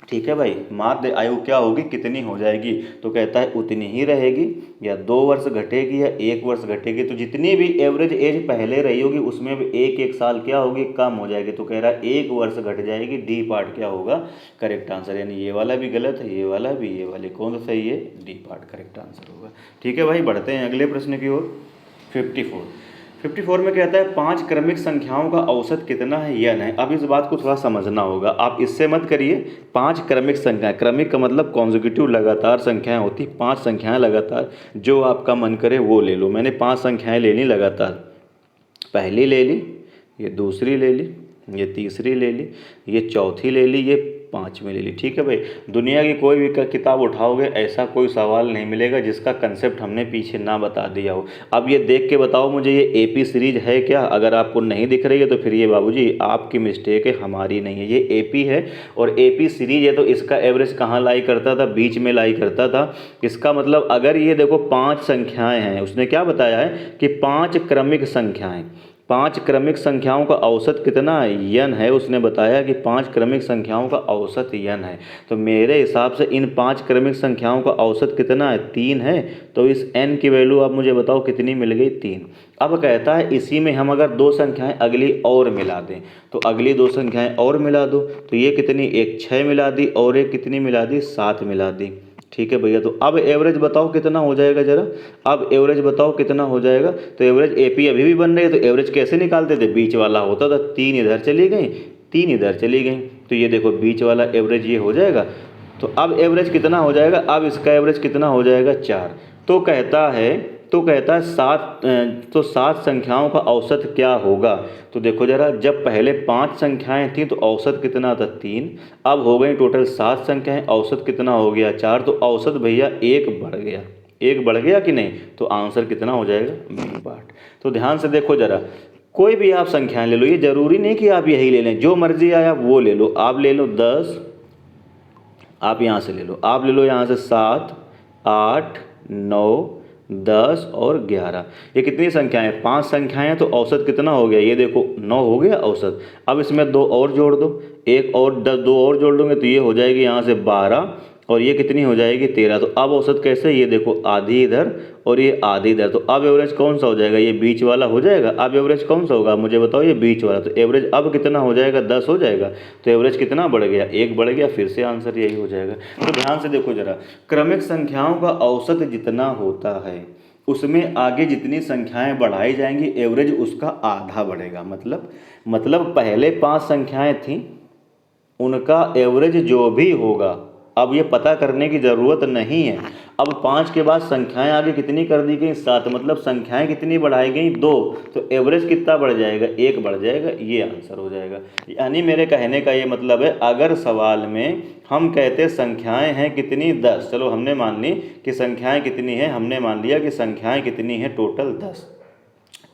ठीक है भाई, माध्य आयु क्या होगी, कितनी हो जाएगी। तो कहता है उतनी ही रहेगी, या 2 वर्ष घटेगी या 1 वर्ष घटेगी। तो जितनी भी एवरेज एज पहले रही होगी उसमें भी 1-1 साल क्या होगी, कम हो जाएगी। तो कह रहा है 1 वर्ष घट जाएगी। डी पार्ट क्या होगा करेक्ट आंसर। यानी ये वाला भी गलत है, ये वाला भी, ये वाले कौन सा सही है, डी पार्ट करेक्ट आंसर होगा। ठीक है भाई, बढ़ते हैं अगले प्रश्न की ओर। 54 में कहता है 5 क्रमिक संख्याओं का औसत कितना है, यह नहीं। अब इस बात को थोड़ा समझना होगा, आप इससे मत करिए। 5 क्रमिक संख्याएं, क्रमिक का मतलब कॉन्जिक्यूटिव लगातार संख्याएं होती, 5 संख्याएं लगातार, जो आपका मन करे वो ले लो। मैंने 5 संख्याएं ले ली लगातार, पहली ले ली, ये दूसरी ले ली, ये तीसरी ले ली, ये चौथी ले ली, ये 5 में ले ली। ठीक है भाई, दुनिया की कोई भी किताब उठाओगे ऐसा कोई सवाल नहीं मिलेगा जिसका कंसेप्ट हमने पीछे ना बता दिया हो। अब ये देख के बताओ मुझे ये एपी सीरीज है क्या? अगर आपको नहीं दिख रही है तो फिर ये बाबूजी आपकी मिस्टेक है, हमारी नहीं है। ये एपी है और एपी सीरीज है तो इसका एवरेज कहाँ लाई करता था? बीच में लाई करता था। इसका मतलब अगर ये देखो 5 संख्याएं हैं, उसने क्या बताया है कि 5 क्रमिक संख्याएं, 5 क्रमिक संख्याओं का औसत कितना यन है। उसने बताया कि 5 क्रमिक संख्याओं का औसत यन है। तो मेरे हिसाब से इन 5 क्रमिक संख्याओं का औसत कितना है? 3 है। तो इस n की वैल्यू आप मुझे बताओ कितनी मिल गई? 3। अब कहता है इसी में हम अगर 2 संख्याएं अगली और मिला दें, तो अगली 2 संख्याएं और मिला दो, तो ये कितनी? एक 6 मिला दी और एक कितनी मिला दी? 7 मिला दी। ठीक है भैया, तो अब एवरेज बताओ कितना हो जाएगा जरा। अब एवरेज बताओ कितना हो जाएगा। तो एवरेज एपी अभी भी बन रही है, तो एवरेज कैसे निकालते थे? बीच वाला होता था, 3 इधर चली गई, 3 इधर चली गई, तो ये देखो बीच वाला एवरेज ये हो जाएगा। तो अब एवरेज कितना हो जाएगा? अब इसका एवरेज कितना हो जाएगा? 4। तो कहता है 7, तो 7 संख्याओं का औसत क्या होगा? तो देखो जरा, जब पहले 5 संख्याएं थी तो औसत कितना था? 3। अब हो गई टोटल 7 संख्याएं, औसत कितना हो गया? 4। तो औसत भैया 1 बढ़ गया। 1 बढ़ गया कि नहीं? तो आंसर कितना हो जाएगा? B part. तो ध्यान से देखो जरा, कोई भी आप संख्याएं ले लो, ये जरूरी नहीं कि आप यही ले लें, जो मर्जी आया वो ले लो। आप ले लो 10, आप यहाँ से ले लो, आप ले लो यहाँ से 7, 8, 9, 10 और 11। ये कितनी संख्याएं? 5 संख्याएं हैं, तो औसत कितना हो गया? ये देखो 9 हो गया औसत। अब इसमें 2 और जोड़ दो, एक और 10, 2 और जोड़ दोगे तो ये हो जाएगी यहाँ से 12 और ये कितनी हो जाएगी? 13। तो अब औसत कैसे? ये देखो आधी इधर और ये आधी इधर। तो अब एवरेज कौन सा हो जाएगा? ये बीच वाला हो जाएगा। अब एवरेज कौन सा होगा मुझे बताओ? ये बीच वाला। तो एवरेज अब कितना हो जाएगा? 10 हो जाएगा। तो एवरेज कितना बढ़ गया? 1 बढ़ गया। फिर से आंसर यही हो जाएगा। तो ध्यान से देखो जरा, क्रमिक संख्याओं का औसत जितना होता है उसमें आगे जितनी संख्याएं बढ़ाई जाएंगी एवरेज उसका आधा बढ़ेगा। मतलब पहले 5 संख्याएं थी, उनका एवरेज जो भी होगा अब ये पता करने की ज़रूरत नहीं है। अब 5 के बाद संख्याएं आगे कितनी कर दी गई? 7। मतलब संख्याएं कितनी बढ़ाई गई? 2। तो एवरेज कितना बढ़ जाएगा? 1 बढ़ जाएगा। ये आंसर हो जाएगा। यानी मेरे कहने का ये मतलब है, अगर सवाल में हम कहते संख्याएं हैं कितनी? 10। चलो हमने मान ली कि संख्याएं कितनी हैं, हमने मान लिया कि संख्याएं कितनी हैं? टोटल 10।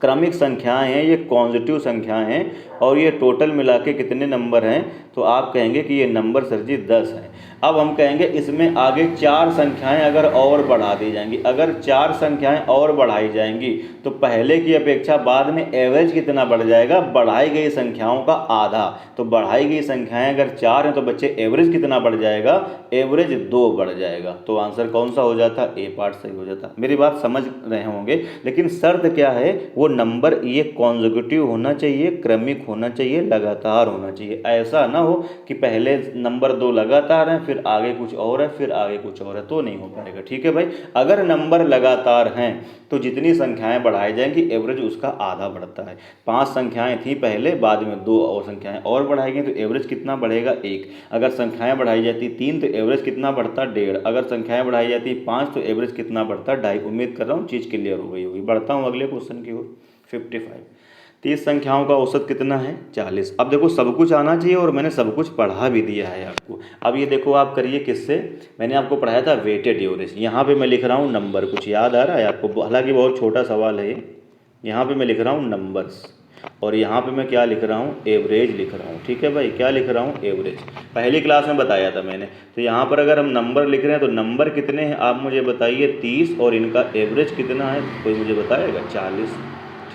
क्रमिक संख्याएं हैं, ये कॉन्जिटिव संख्याएं हैं और ये टोटल मिला के कितने नंबर हैं? तो आप कहेंगे कि ये नंबर सर जी 10 हैं। अब हम कहेंगे इसमें आगे 4 संख्याएं अगर और बढ़ा दी जाएंगी, अगर 4 संख्याएं और बढ़ाई जाएंगी तो पहले की अपेक्षा बाद में एवरेज कितना बढ़ जाएगा? बढ़ाई गई संख्याओं का आधा। तो बढ़ाई गई संख्याएं अगर 4 हैं तो बच्चे एवरेज कितना बढ़ जाएगा? एवरेज 2 बढ़ जाएगा। तो आंसर कौन सा हो जाता? ए पार्ट सही हो जाता। मेरी बात समझ रहे होंगे, लेकिन शर्त क्या है? वो नंबर ये कॉन्जिक्यूटिव होना चाहिए, क्रमिक होना चाहिए, लगातार होना चाहिए। ऐसा ना हो कि पहले नंबर 2 लगातार हैं, फिर आगे कुछ और है, फिर आगे कुछ और है, तो नहीं हो पाएगा। ठीक है भाई, अगर नंबर लगातार हैं तो जितनी संख्याएं बढ़ाई जाएंगी एवरेज उसका आधा बढ़ता है। 5 संख्याएं थी पहले, बाद में 2 और संख्याएं और बढ़ाई गई तो एवरेज कितना बढ़ेगा? 1। अगर संख्याएं बढ़ाई जाती 3 तो एवरेज कितना बढ़ता? 1.5। अगर संख्याएं बढ़ाई जाती 5 तो एवरेज कितना बढ़ता? 2.5। उम्मीद कर रहा हूँ चीज़ क्लियर हो गई होगी। बढ़ता हूँ अगले क्वेश्चन की ओर। 55। 30 संख्याओं का औसत कितना है? 40। अब देखो सब कुछ आना चाहिए और मैंने सब कुछ पढ़ा भी दिया है आपको। अब ये देखो आप करिए किससे, मैंने आपको पढ़ाया था वेटेड एवरेज। यहाँ पे मैं लिख रहा हूँ नंबर। कुछ याद आ रहा है आपको? हालांकि बहुत छोटा सवाल है ये। यहाँ पे मैं लिख रहा हूँ नंबर्स और यहाँ पे मैं क्या लिख रहा हूँ? एवरेज लिख रहा हूँ। ठीक है भाई, क्या लिख रहा हूँ? एवरेज। पहली क्लास में बताया था मैंने। तो यहाँ पर अगर हम नंबर लिख रहे हैं तो नंबर कितने हैं आप मुझे बताइए? 30। और इनका एवरेज कितना है कोई मुझे बताएगा? 40।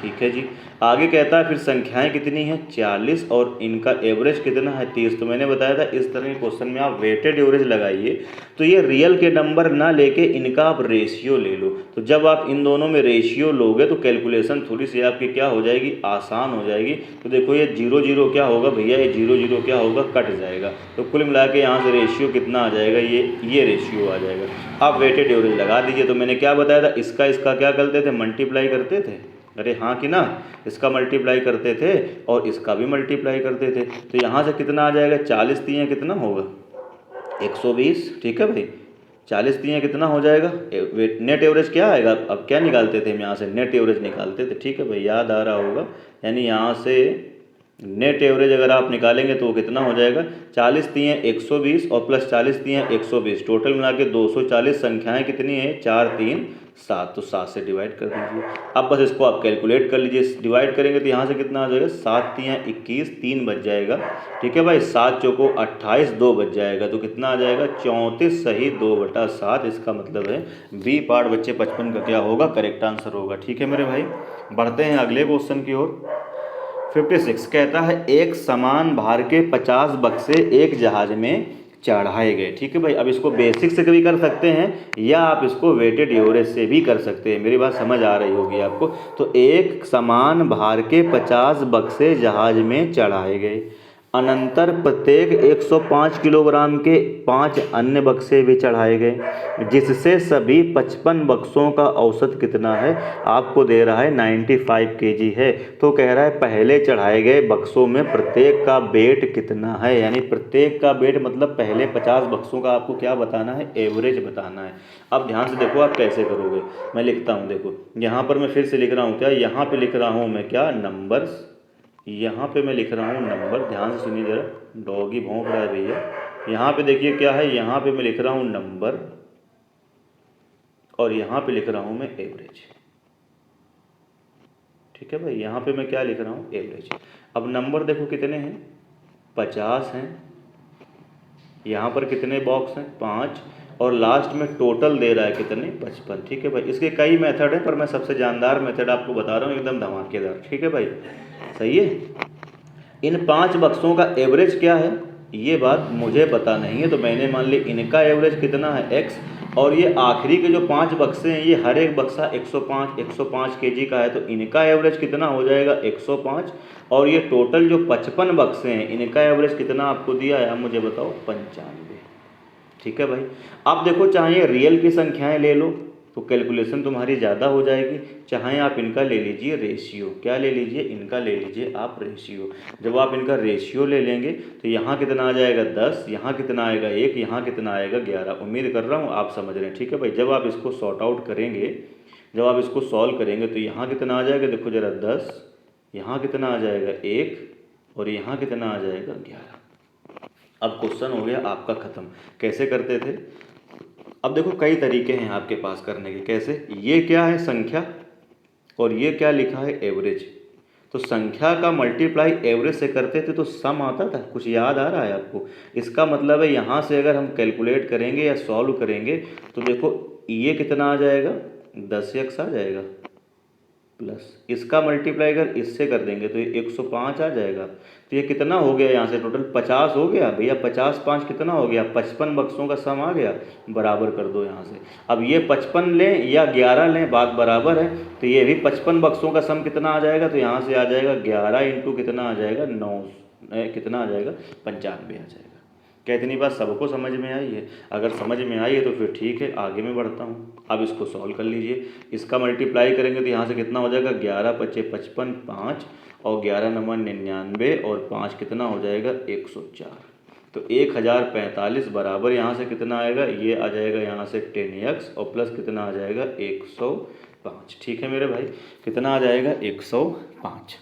ठीक है जी। आगे कहता है फिर संख्याएं कितनी हैं? 40 और इनका एवरेज कितना है? 30। तो मैंने बताया था इस तरह के क्वेश्चन में आप वेटेड एवरेज लगाइए तो ये रियल के नंबर ना लेके इनका आप रेशियो ले लो। तो जब आप इन दोनों में रेशियो लोगे तो कैलकुलेशन थोड़ी सी आपकी क्या हो जाएगी? आसान हो जाएगी। तो देखो ये 0 0 क्या होगा भैया? ये 0 0 क्या होगा? कट जाएगा। तो कुल मिला के यहाँ से रेशियो कितना आ जाएगा? ये रेशियो आ जाएगा। आप वेटेड एवरेज लगा दीजिए। तो मैंने क्या बताया था? इसका क्या करते थे? मल्टीप्लाई करते थे। अरे हाँ कि ना? इसका मल्टीप्लाई करते थे और इसका भी मल्टीप्लाई करते थे। तो यहाँ से कितना आ जाएगा? 40 3 कितना होगा? 120। ठीक है भाई, 40 3 कितना हो जाएगा? नेट एवरेज क्या आएगा? अब क्या निकालते थे हम? यहाँ से नेट एवरेज निकालते थे। ठीक है भाई, याद आ रहा होगा। यानी यहाँ से नेट एवरेज अगर आप निकालेंगे तो वो कितना हो जाएगा, 40 तियाँ 120 और प्लस 40 तियाँ 120, टोटल मिला के 240 संख्याएँ कितनी है, 4 3 7, तो 7 से डिवाइड कर दीजिए। अब बस इसको आप कैलकुलेट कर लीजिए, डिवाइड करेंगे तो यहाँ से कितना आ जाएगा, 7 तियाँ 21, 3 बच जाएगा, ठीक है भाई, 7 चौको 28, 2 बच जाएगा, तो कितना आ जाएगा 34 सही 2/7। इसका मतलब है बी पार्ट बच्चे 55 का क्या होगा, करेक्ट आंसर होगा। ठीक है मेरे भाई, बढ़ते हैं अगले क्वेश्चन की ओर। 56 कहता है एक समान भार के 50 बक्से एक जहाज में चढ़ाए गए। ठीक है भाई, अब इसको बेसिक से भी कर सकते हैं या आप इसको वेटेड एवरेज से भी कर सकते हैं, मेरी बात समझ आ रही होगी आपको। तो एक समान भार के 50 बक्से जहाज में चढ़ाए गए, अनंतर प्रत्येक 105 किलोग्राम के 5 अन्य बक्से भी चढ़ाए गए, जिससे सभी 55 बक्सों का औसत कितना है, आपको दे रहा है 95 केजी है। तो कह रहा है पहले चढ़ाए गए बक्सों में प्रत्येक का वेट कितना है, यानी प्रत्येक का वेट मतलब पहले 50 बक्सों का आपको क्या बताना है, एवरेज बताना है। अब ध्यान से देखो आप कैसे करोगे, मैं लिखता हूँ, देखो यहाँ पर मैं फिर से लिख रहा हूँ, क्या यहाँ पे लिख रहा हूँ मैं, क्या नंबर्स, यहाँ पे मैं लिख रहा हूँ नंबर, ध्यान से सुनिए जरा, डॉगी भौंक रहा है भैया। यहाँ पे देखिए क्या है, यहाँ पे मैं लिख रहा हूँ नंबर और यहाँ पे लिख रहा हूँ मैं एवरेज। ठीक है भाई, यहाँ पे मैं क्या लिख रहा हूँ, एवरेज। अब नंबर देखो कितने हैं, 50 हैं, यहाँ पर कितने बॉक्स हैं, 5, और लास्ट में टोटल दे रहा है कितने, 55। ठीक है भाई, इसके कई मेथड हैं पर मैं सबसे जानदार मेथड आपको बता रहा हूँ, एकदम धमाकेदार। ठीक है भाई, सही है। इन 5 बक्सों का एवरेज क्या है, ये बात मुझे पता नहीं है, तो मैंने मान ली इनका एवरेज कितना है x, और ये आखिरी के जो 5 बक्से हैं ये हर एक बक्सा 105 केजी का है, तो इनका एवरेज कितना हो जाएगा 105, और ये टोटल जो 55 बक्से हैं इनका एवरेज कितना आपको दिया है, आप मुझे बताओ, 95। ठीक है भाई, अब देखो चाहे रियल की संख्याएं ले लो तो कैलकुलेशन तुम्हारी ज़्यादा हो जाएगी, चाहे आप इनका ले लीजिए रेशियो, क्या ले लीजिए, इनका ले लीजिए आप रेशियो। जब आप इनका रेशियो ले लेंगे तो यहाँ कितना आ जाएगा 10, यहाँ कितना आएगा 1, यहाँ कितना आएगा 11। उम्मीद कर रहा हूँ आप समझ रहे हैं। ठीक है भाई, जब आप इसको सॉर्ट आउट करेंगे, जब आप इसको सॉल्व करेंगे तो यहाँ कितना आ जाएगा, देखो ज़रा 10, यहाँ कितना आ जाएगा 1, और यहाँ कितना आ जाएगा 11। अब क्वेश्चन हो गया आपका ख़त्म। कैसे करते थे, अब देखो कई तरीके हैं आपके पास करने के। कैसे, ये क्या है संख्या और ये क्या लिखा है एवरेज, तो संख्या का मल्टीप्लाई एवरेज से करते थे तो सम आता था, कुछ याद आ रहा है आपको। इसका मतलब है यहाँ से अगर हम कैलकुलेट करेंगे या सॉल्व करेंगे तो देखो ये कितना आ जाएगा, 10x आ जाएगा, प्लस इसका मल्टीप्लाई अगर इससे कर देंगे तो ये 105 आ जाएगा, तो ये कितना हो गया, यहाँ से टोटल 50 हो गया भैया, 50 5 कितना हो गया, 55 बक्सों का सम आ गया, बराबर कर दो यहाँ से। अब ये 55 लें या 11 लें, बात बराबर है, तो ये भी 55 बक्सों का सम कितना आ जाएगा, तो यहाँ से आ जाएगा 11 इंटू कितना आ जाएगा 9, कितना आ जाएगा 95 आ जाएगा। क्या इतनी बात सबको समझ में आई है? अगर समझ में आई है तो फिर ठीक है, आगे मैं बढ़ता हूँ। अब इसको सॉल्व कर लीजिए, इसका मल्टीप्लाई करेंगे तो यहाँ से कितना हो जाएगा, 11 पच्चे 55, 5 और 11 नंबर 99, और 5 कितना हो जाएगा 104, तो 1045 बराबर यहाँ से कितना आएगा, ये आ जाएगा यहाँ से 10x और प्लस कितना आ जाएगा 105। ठीक है मेरे भाई, कितना आ जाएगा 105।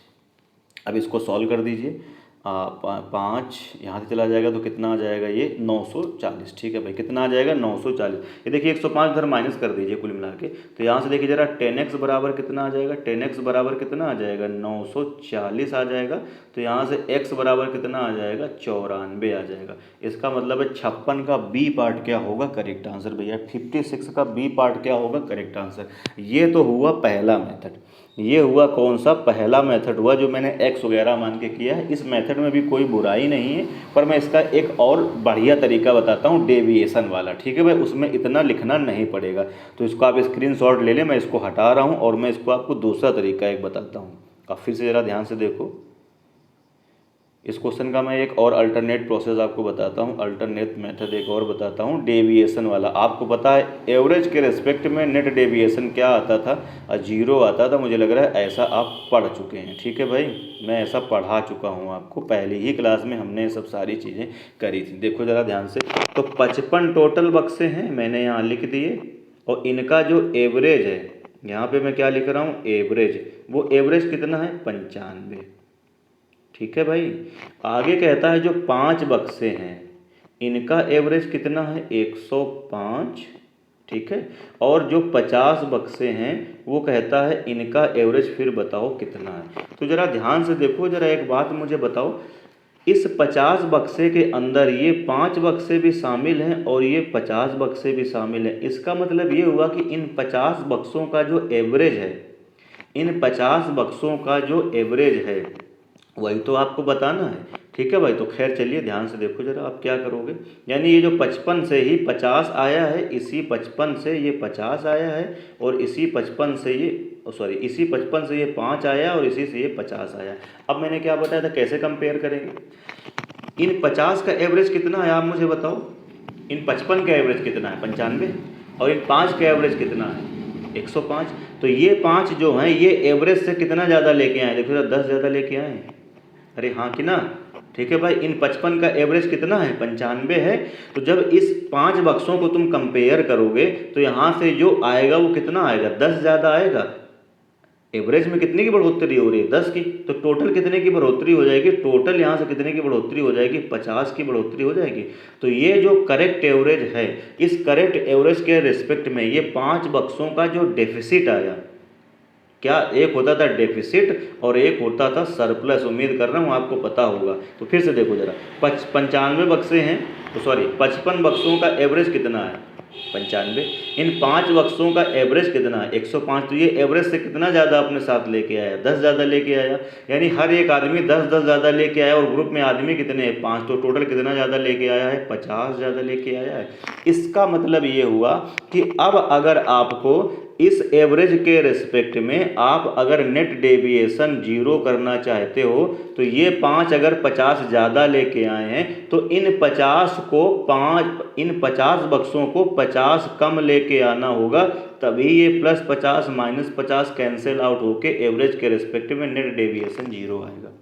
अब इसको सॉल्व कर दीजिए, 5 यहाँ से चला जाएगा तो कितना आ जाएगा ये 940। ठीक है भाई, कितना आ जाएगा 940। ये देखिए 105 इधर माइनस कर दीजिए कुल मिला के, तो यहाँ से देखिए जरा 10x बराबर कितना आ जाएगा, 10x बराबर कितना आ जाएगा 940 आ जाएगा, तो यहाँ से x बराबर कितना आ जाएगा 94 आ जाएगा। इसका मतलब है 56 का बी पार्ट क्या होगा, करेक्ट आंसर भैया, 56 का बी पार्ट क्या होगा, करेक्ट आंसर। ये तो हुआ पहला मेथड, ये हुआ कौन सा, पहला मेथड हुआ जो मैंने x वगैरह मान के किया है। इस मेथड में भी कोई बुराई नहीं है, पर मैं इसका एक और बढ़िया तरीका बताता हूँ, डेविएशन वाला। ठीक है भाई, उसमें इतना लिखना नहीं पड़ेगा, तो इसको आप स्क्रीनशॉट ले लें, मैं इसको हटा रहा हूँ और मैं इसको आपको दूसरा तरीका एक बताता हूँ। अब फिर से ज़रा ध्यान से देखो, इस क्वेश्चन का मैं एक और अल्टरनेट प्रोसेस आपको बताता हूँ, अल्टरनेट मेथड एक और बताता हूँ, डेविएशन वाला। आपको पता है एवरेज के रेस्पेक्ट में नेट डेविएशन क्या आता था, 0 आता था। मुझे लग रहा है ऐसा आप पढ़ चुके हैं। ठीक है भाई, मैं ऐसा पढ़ा चुका हूँ आपको, पहली ही क्लास में हमने ये सब सारी चीज़ें करी थी। देखो ज़रा ध्यान से, तो 55 टोटल बक्से हैं, मैंने यहाँ लिख दिए, और इनका जो एवरेज है, यहाँ पर मैं क्या लिख रहा हूँ एवरेज, वो एवरेज कितना है 95। ठीक है भाई। आगे कहता है जो 5 बक्से हैं इनका एवरेज कितना है 105, ठीक है। और जो 50 बक्से हैं वो कहता है इनका एवरेज फिर बताओ कितना है। तो ज़रा ध्यान से देखो, ज़रा एक बात मुझे बताओ, इस 50 बक्से के अंदर ये 5 बक्से भी शामिल हैं और ये 50 बक्से भी शामिल हैं। इसका मतलब ये हुआ कि इन 50 बक्सों का जो एवरेज है, इन 50 बक्सों का जो एवरेज है वही तो आपको बताना है। ठीक है भाई। तो खैर चलिए ध्यान से देखो जरा आप क्या करोगे। यानी ये जो 55 से ही 50 आया है, इसी 55 से ये 50 आया है, और इसी 55 से ये इसी 55 से ये 5 आया और इसी से ये 50 आया। अब मैंने क्या बताया था कैसे कंपेयर करेंगे। इन 50 का एवरेज कितना है आप मुझे बताओ। इन 55 का एवरेज कितना है 95, और इन 5 का एवरेज कितना है 105। तो ये 5 जो हैं ये एवरेज से कितना ज़्यादा लेके आए, देखो जरा 10 ज़्यादा लेके आए। अरे हाँ कि ना। ठीक है भाई। इन 55 का एवरेज कितना है 95 है। तो जब इस 5 बक्सों को तुम कंपेयर करोगे तो यहाँ से जो आएगा वो कितना आएगा 10 ज़्यादा आएगा। एवरेज में कितने की बढ़ोतरी हो रही है 10 की। तो टोटल कितने की बढ़ोतरी हो जाएगी, टोटल यहाँ से कितने की बढ़ोतरी हो जाएगी 50 की बढ़ोतरी हो जाएगी। तो ये जो करेक्ट एवरेज है, इस करेक्ट एवरेज के रिस्पेक्ट में ये 5 बक्सों का जो डेफिसिट आया, क्या एक होता था डेफिसिट और एक होता था सरप्लस। उम्मीद कर रहा हूँ आपको पता होगा। तो फिर से देखो जरा 95 बक्से हैं, तो 55 बक्सों का एवरेज कितना है 95। इन 5 बक्सों का एवरेज कितना है 105। तो ये एवरेज से कितना ज़्यादा अपने साथ लेके आया 10 ज़्यादा लेके आया। यानी हर एक आदमी 10-10 ज़्यादा लेके आया, और ग्रुप में आदमी कितने हैं 5। तो टोटल कितना ज़्यादा लेके आया है 50 ज़्यादा लेके आया है। इसका मतलब ये हुआ कि अब अगर आपको इस एवरेज के रिस्पेक्ट में आप अगर नेट डेविएशन 0 करना चाहते हो, तो ये 5 अगर 50 ज़्यादा लेके आए हैं तो इन 50 बक्सों को 50 कम लेके आना होगा, तभी ये +50 -50 कैंसिल आउट होके एवरेज के रिस्पेक्ट में नेट डेविएशन 0 आएगा।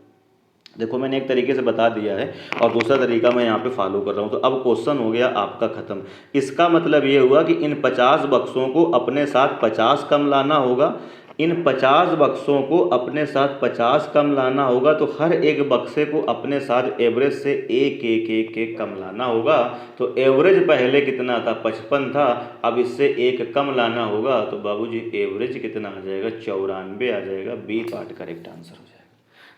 देखो मैंने एक तरीके से बता दिया है और दूसरा तरीका मैं यहाँ पे फॉलो कर रहा हूँ। तो अब क्वेश्चन हो गया आपका ख़त्म। इसका मतलब ये हुआ कि इन 50 बक्सों को अपने साथ 50 कम लाना होगा। इन 50 बक्सों को अपने साथ 50 कम लाना होगा, तो हर एक बक्से को अपने साथ एवरेज से एक कम लाना होगा। तो एवरेज पहले कितना था 55 था, अब इससे एक कम लाना होगा। तो बाबूजी एवरेज कितना आ जाएगा 94 आ जाएगा। बी पार्ट करेक्ट आंसर हो जाएगा।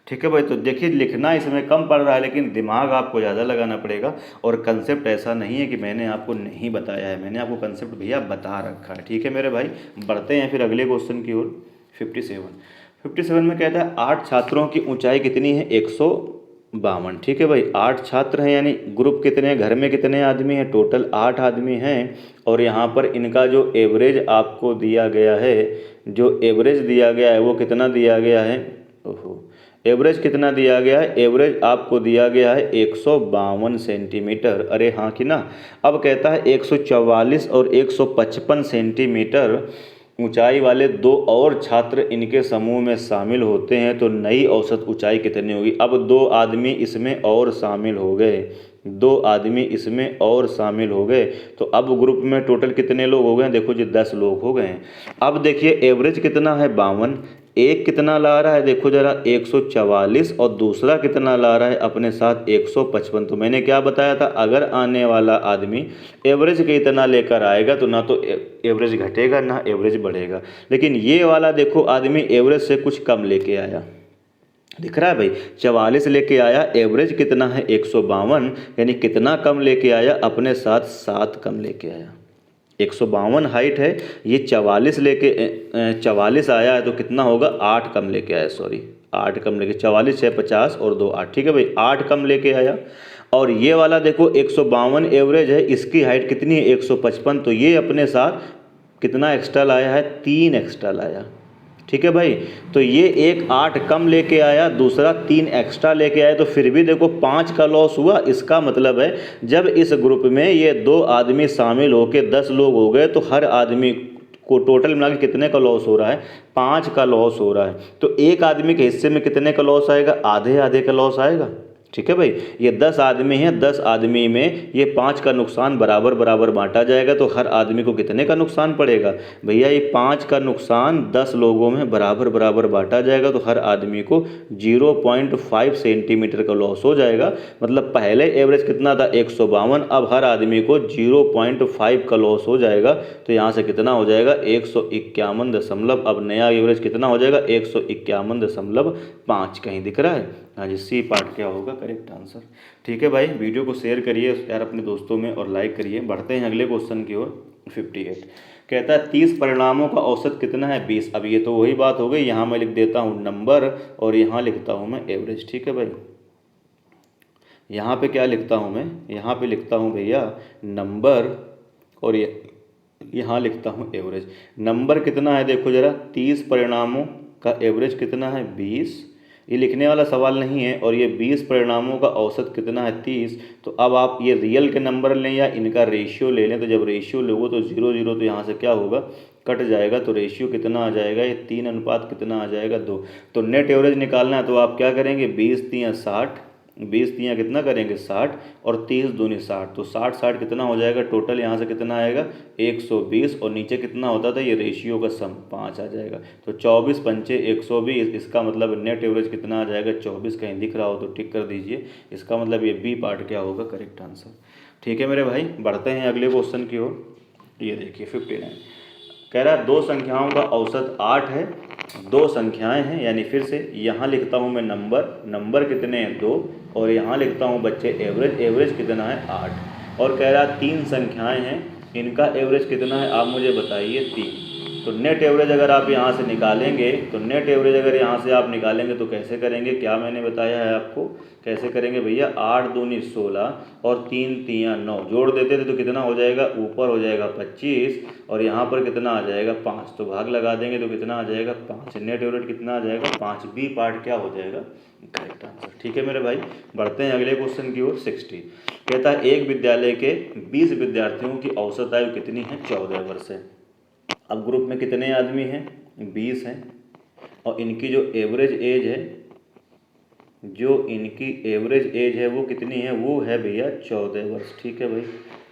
ठीक है भाई। तो देखिए लिखना इसमें कम पड़ रहा है लेकिन दिमाग आपको ज़्यादा लगाना पड़ेगा। और कंसेप्ट ऐसा नहीं है कि मैंने आपको नहीं बताया है, मैंने आपको कंसेप्ट भैया बता रखा है। ठीक है मेरे भाई। बढ़ते हैं फिर अगले क्वेश्चन की ओर। 57 में कहता है 8 छात्रों की ऊंचाई कितनी है 152। ठीक है भाई। 8 छात्र हैं, यानी ग्रुप कितने हैं, घर में कितने आदमी हैं, टोटल 8 आदमी हैं। और यहाँ पर इनका जो एवरेज आपको दिया गया है, जो एवरेज दिया गया है वो कितना दिया गया है, ओहो एवरेज कितना दिया गया है, एवरेज आपको दिया गया है 152 सेंटीमीटर। अरे हाँ कि ना। अब कहता है 144 और 155 सेंटीमीटर ऊंचाई वाले 2 और छात्र इनके समूह में शामिल होते हैं, तो नई औसत ऊंचाई कितनी होगी। अब 2 आदमी इसमें और शामिल हो गए, 2 आदमी इसमें और शामिल हो गए। तो अब ग्रुप में टोटल कितने लोग हो गए, देखो जी 10 लोग हो गए हैं। अब देखिए एवरेज कितना है 52, एक कितना ला रहा है देखो जरा 144, और दूसरा कितना ला रहा है अपने साथ 155। तो मैंने क्या बताया था, अगर आने वाला आदमी एवरेज के इतना लेकर आएगा तो ना तो एवरेज घटेगा ना एवरेज बढ़ेगा। लेकिन ये वाला देखो आदमी एवरेज से कुछ कम लेके आया, दिख रहा है भाई 44 लेके आया, एवरेज कितना है 152, यानी कितना कम लेके आया अपने साथ 7 कम लेके आया। 152 हाइट है, ये 44 आया है, तो कितना होगा 8 कम लेके आया, 8 कम लेके 44 6 50 और 2 8। ठीक है भाई 8 कम लेके आया। और ये वाला देखो 152 एवरेज है, इसकी हाइट कितनी है 155, तो ये अपने साथ कितना एक्स्ट्रा लाया है 3 एक्स्ट्रा लाया। ठीक है भाई। तो ये एक 8 कम लेके आया, दूसरा 3 एक्स्ट्रा लेके आया, तो फिर भी देखो 5 का लॉस हुआ। इसका मतलब है जब इस ग्रुप में ये 2 आदमी शामिल होके 10 लोग हो गए, तो हर आदमी को टोटल मिला के कितने का लॉस हो रहा है 5 का लॉस हो रहा है। तो एक आदमी के हिस्से में कितने का लॉस आएगा, आधे आधे का लॉस आएगा। ठीक है भाई। ये 10 आदमी हैं, 10 आदमी में ये 5 का नुकसान बराबर बराबर बांटा जाएगा, तो हर आदमी को कितने का नुकसान पड़ेगा भैया, ये 5 का नुकसान 10 लोगों में बराबर बराबर बांटा जाएगा, तो हर आदमी को 0.5 सेंटीमीटर का लॉस हो जाएगा। मतलब पहले एवरेज कितना था 152, अब हर आदमी को 0.5 का लॉस हो जाएगा, तो यहाँ से कितना हो जाएगा 151 दशमलव, अब नया एवरेज कितना हो जाएगा 151.5। कहीं दिख रहा है? हाँ जी, सी पार्ट क्या होगा करेक्ट आंसर। ठीक है भाई, वीडियो को शेयर करिए यार अपने दोस्तों में और लाइक करिए। बढ़ते हैं अगले क्वेश्चन की ओर। 58 कहता है 30 परिणामों का औसत कितना है 20। अब ये तो वही बात हो गई, यहाँ मैं लिख देता हूँ नंबर और यहाँ लिखता हूँ मैं एवरेज। ठीक है भाई, यहाँ पे क्या लिखता हूँ मैं, यहाँ पे लिखता हूँ भैया नंबर और यहाँ लिखता हूँ एवरेज। नंबर कितना है देखो ज़रा, 30 परिणामों का एवरेज कितना है 20, ये लिखने वाला सवाल नहीं है, और ये 20 परिणामों का औसत कितना है 30। तो अब आप ये रियल के नंबर लें या इनका रेशियो ले लें, तो जब रेशियो लोगे तो 0 0, तो यहाँ से क्या होगा कट जाएगा, तो रेशियो कितना आ जाएगा, ये 3 अनुपात कितना आ जाएगा 2। तो नेट एवरेज निकालना है तो आप क्या करेंगे 20 तियाँ 60, 20 तियाँ कितना करेंगे 60 और 30 दूनी 60, तो 60 60 कितना हो जाएगा टोटल, यहाँ से कितना आएगा 120, और नीचे कितना होता था ये रेशियो का सम 5 आ जाएगा, तो 24 पंचे 120। इसका मतलब नेट एवरेज कितना आ जाएगा 24। कहीं दिख रहा हो तो टिक कर दीजिए, इसका मतलब ये बी पार्ट क्या होगा करेक्ट आंसर। ठीक है मेरे भाई, बढ़ते हैं अगले क्वेश्चन की ओर। ये देखिए 59 कह रहा है दो संख्याओं का औसत 8 है, दो संख्याएं हैं, यानी फिर से यहाँ लिखता हूँ मैं नंबर कितने हैं 2, और यहाँ लिखता हूँ बच्चे एवरेज कितना है 8, और कह रहा है 3 संख्याएं हैं, इनका एवरेज कितना है आप मुझे बताइए 3। तो नेट एवरेज अगर आप यहाँ से निकालेंगे, तो नेट एवरेज अगर यहाँ से आप निकालेंगे तो कैसे करेंगे, क्या मैंने बताया है आपको कैसे करेंगे भैया, 8 दूनी 16 और 3 तियाँ 9, जोड़ देते थे तो कितना हो जाएगा, ऊपर हो जाएगा 25 और यहाँ पर कितना आ जाएगा 5, तो भाग लगा देंगे तो कितना आ जाएगा 5। नेट एवरेज कितना आ जाएगा 5। बी पार्ट क्या हो जाएगा करेक्ट आंसर। ठीक है मेरे भाई, बढ़ते हैं अगले क्वेश्चन की ओर। 60 कहता है एक विद्यालय के 20 विद्यार्थियों की औसत आयु कितनी है 14 वर्ष है। अब ग्रुप में कितने आदमी हैं 20 हैं, और इनकी जो एवरेज एज है वो कितनी है, वो है भैया 14 वर्ष। ठीक है भाई,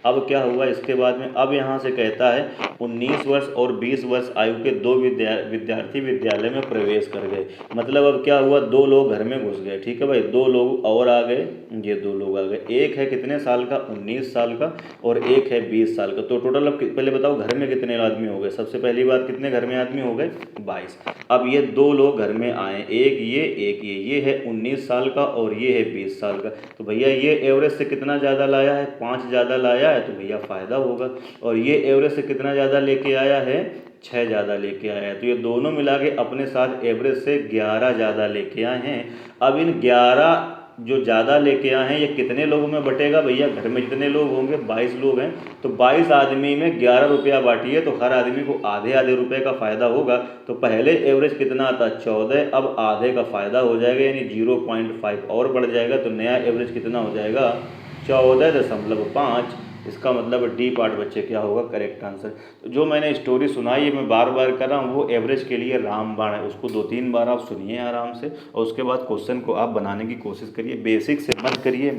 अब क्या हुआ इसके बाद में, अब यहाँ से कहता है 19 वर्ष और 20 वर्ष आयु के दो विद्यार्थी विद्यालय में प्रवेश कर गए। मतलब अब क्या हुआ, 2 लोग घर में घुस गए। ठीक है भाई, 2 लोग और आ गए, ये 2 लोग आ गए, एक है कितने साल का 19 साल का और एक है 20 साल का। तो टोटल अब पहले बताओ घर में कितने आदमी हो गए, सबसे पहली बात कितने घर में आदमी हो गए 22। अब ये 2 लोग घर में आए, एक ये है 19 साल का और ये है 20 साल का। तो भैया ये एवरेज से कितना ज़्यादा लाया है 5 ज़्यादा लाया है, तो भैया फ़ायदा होगा। और ये एवरेज से कितना ज़्यादा लेके आया है 6 ज़्यादा लेके आया है, तो ये दोनों मिला के अपने साथ एवरेज से 11 ज़्यादा लेके आए हैं। अब इन 11 जो ज़्यादा लेके आए हैं ये कितने लोगों में बटेगा भैया, घर में जितने लोग होंगे 22 लोग हैं, तो 22 आदमी में 11 रुपया बांटिए, तो हर आदमी को आधे आधे रुपये का फ़ायदा होगा। तो पहले एवरेज कितना आता 14, अब आधे का फ़ायदा हो जाएगा यानी 0.5 और बढ़ जाएगा, तो नया एवरेज कितना हो जाएगा 14.5। इसका मतलब डी पार्ट बच्चे क्या होगा करेक्ट आंसर। तो जो मैंने स्टोरी सुनाई है मैं बार बार कर रहा हूँ, वो एवरेज के लिए रामबाण है, उसको 2-3 बार आप सुनिए आराम से, और उसके बाद क्वेश्चन को आप बनाने की कोशिश करिए। बेसिक से मत करिए।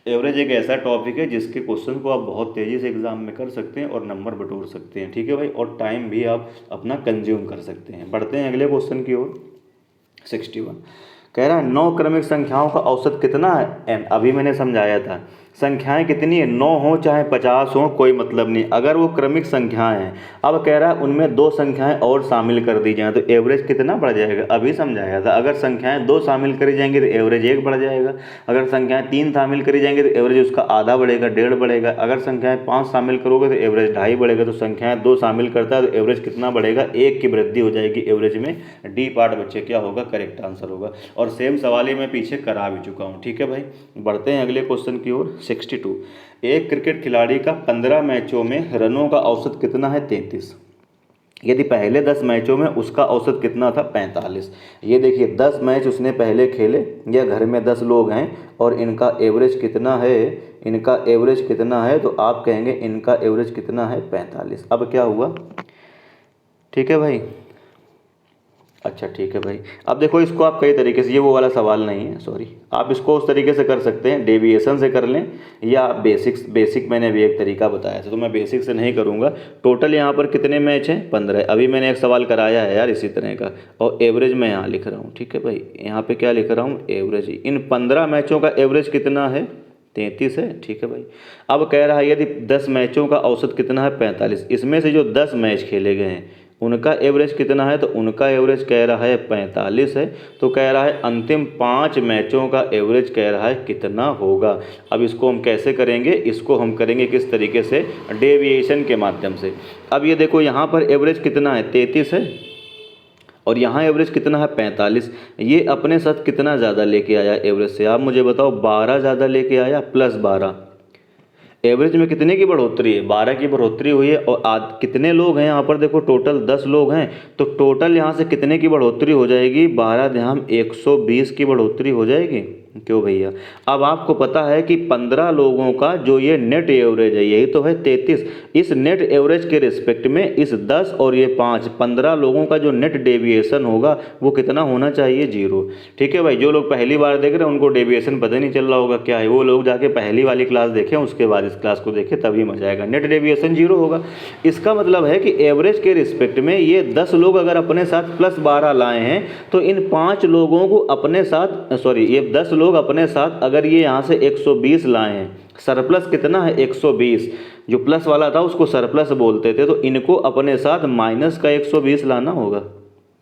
एवरेज एक ऐसा टॉपिक है जिसके क्वेश्चन को आप बहुत तेज़ी से एग्जाम में कर सकते हैं और नंबर बटोर सकते हैं। ठीक है भाई, और टाइम भी आप अपना कंज्यूम कर सकते हैं। बढ़ते हैं अगले क्वेश्चन की ओर। 61 कह रहा है 9 क्रमिक संख्याओं का औसत कितना है n। अभी मैंने समझाया था संख्याएं कितनी है, 9 हो चाहे 50 हो कोई मतलब नहीं, अगर वो क्रमिक संख्याएं हैं। अब कह रहा है उनमें 2 संख्याएं और शामिल कर दी जाएं तो एवरेज कितना बढ़ जाएगा, अभी समझाया था। अगर संख्याएं 2 शामिल करी जाएंगी तो एवरेज 1 बढ़ जाएगा, अगर संख्याएं 3 शामिल करी जाएंगी तो एवरेज उसका आधा बढ़ेगा 1.5 बढ़ेगा, अगर संख्याएं 5 शामिल करोगे तो एवरेज 2.5 बढ़ेगा। तो संख्याएं 2 शामिल करता है तो एवरेज कितना बढ़ेगा, 1 की वृद्धि हो जाएगी एवरेज में। डी पार्ट बच्चे क्या होगा करेक्ट आंसर होगा, और सेम सवाल ही मैं पीछे करा भी चुका हूँ। ठीक है भाई, बढ़ते हैं अगले क्वेश्चन की ओर। 62 एक क्रिकेट खिलाड़ी का 15 मैचों में रनों का औसत कितना है 33। यदि पहले 10 मैचों में उसका औसत कितना था 45। ये देखिए 10 मैच उसने पहले खेले, या घर में 10 लोग हैं और इनका एवरेज कितना है, तो आप कहेंगे इनका एवरेज कितना है 45। अब क्या हुआ, ठीक है भाई, अच्छा ठीक है भाई। अब देखो इसको आप कई तरीके से, ये वो वाला सवाल नहीं है, सॉरी, आप इसको उस तरीके से कर सकते हैं, डेविएशन से कर लें, या बेसिक मैंने अभी एक तरीका बताया था, तो मैं बेसिक से नहीं करूँगा। टोटल यहाँ पर कितने मैच हैं? 15। अभी मैंने एक सवाल कराया है यार इसी तरह का, और एवरेज मैं यहाँ लिख रहा हूँ, ठीक है भाई, यहाँ पर क्या लिख रहा हूँ? एवरेज। इन 15 मैचों का एवरेज कितना है? 33 है, ठीक है भाई। अब कह रहा है यदि 10 मैचों का औसत कितना है? 45। इसमें से जो 10 मैच खेले गए हैं उनका एवरेज कितना है? तो उनका एवरेज कह रहा है 45 है। तो कह रहा है अंतिम 5 मैचों का एवरेज कह रहा है कितना होगा। अब इसको हम कैसे करेंगे? इसको हम करेंगे किस तरीके से? डेविएशन के माध्यम से। अब ये देखो यहाँ पर एवरेज कितना है? 33 है, और यहाँ एवरेज कितना है? 45। ये अपने साथ कितना ज़्यादा लेके आया एवरेज से? आप मुझे बताओ। 12 ज़्यादा लेके आया, प्लस 12। एवरेज में कितने की बढ़ोतरी है? 12 की बढ़ोतरी हुई है। और आज कितने लोग हैं यहाँ पर? देखो टोटल 10 लोग हैं, तो टोटल यहाँ से कितने की बढ़ोतरी हो जाएगी? 12 ध्यान 120 की बढ़ोतरी हो जाएगी। क्यों भैया? अब आपको पता है कि 15 लोगों का जो ये नेट एवरेज है, यही तो है 33। इस नेट एवरेज के रिस्पेक्ट में इस 10 और ये 5, 15 लोगों का जो नेट डेविएशन होगा वो कितना होना चाहिए? 0। ठीक है भाई। जो लोग पहली बार देख रहे हैं उनको डेविएशन पता नहीं चल रहा होगा क्या है, वो लोग जाके पहली वाली क्लास देखें, उसके बाद इस क्लास को देखें, तभी मजा आएगा। नेट डेविएशन 0 होगा। इसका मतलब है कि एवरेज के रिस्पेक्ट में ये 10 लोग अगर अपने साथ प्लस 12 लाए हैं, तो इन 5 लोगों को अपने साथ, सॉरी, ये 10 लोग अपने साथ अगर ये यहाँ से 120 लाए हैं, सरप्लस कितना है? 120। जो प्लस वाला था उसको सरप्लस बोलते थे, तो इनको अपने साथ माइनस का 120 लाना होगा।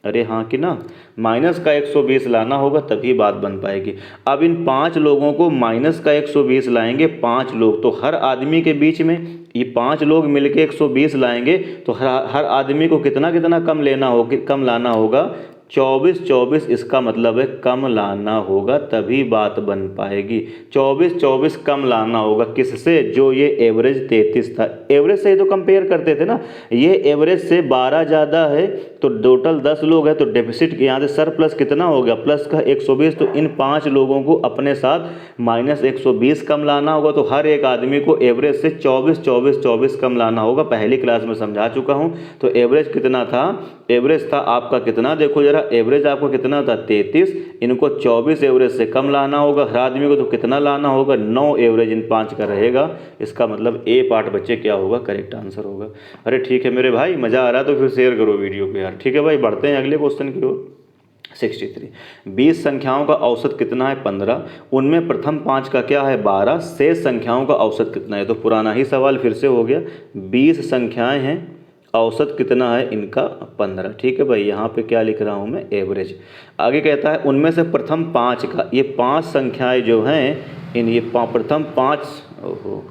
अरे हाँ कि ना? माइनस का 120 लाना होगा, तभी बात बन पाएगी। अब इन 5 लोगों को माइनस का 120 लाएंगे, 5 लोग, तो हर आदमी के बीच में ये 5 लोग मिलके 120 लाएंगे, तो हर आदमी को कितना कितना कम लेना होगा, कम लाना होगा? 24 इसका मतलब है कम लाना होगा, तभी बात बन पाएगी। 24 कम लाना होगा, किससे? जो ये एवरेज 33 था, एवरेज से ही तो कंपेयर करते थे ना। ये एवरेज से 12 ज़्यादा है, तो टोटल 10 लोग हैं, तो डेफिसिट यहाँ से सर प्लस कितना हो गया? प्लस का 120। तो इन 5 लोगों को अपने साथ माइनस 120 कम लाना होगा, तो हर एक आदमी को एवरेज से 24 कम लाना होगा। पहली क्लास में समझा चुका हूँ। तो एवरेज कितना था? एवरेज था आपका कितना? देखो जरा, एवरेज आपका कितना था? 33। इनको 24 एवरेज से कम लाना होगा हर आदमी को, तो कितना लाना होगा? 9 एवरेज इन 5 का रहेगा। इसका मतलब ए पार्ट बच्चे क्या होगा? करेक्ट आंसर होगा। अरे ठीक है मेरे भाई, मज़ा आ रहा है तो फिर शेयर करो वीडियो को यार। ठीक है भाई, बढ़ते हैं अगले क्वेश्चन की ओर। 63। 20 संख्याओं का औसत कितना है? 15। उनमें प्रथम 5 का क्या है? 12। शेष संख्याओं का औसत कितना है? तो पुराना ही सवाल फिर से हो गया। 20 संख्याएं हैं, औसत कितना है इनका? 15। ठीक है भाई, यहाँ पे क्या लिख रहा हूँ मैं? एवरेज। आगे कहता है उनमें से प्रथम 5 का, ये 5 संख्याएं जो हैं, इन ये प्रथम 5, ओहो,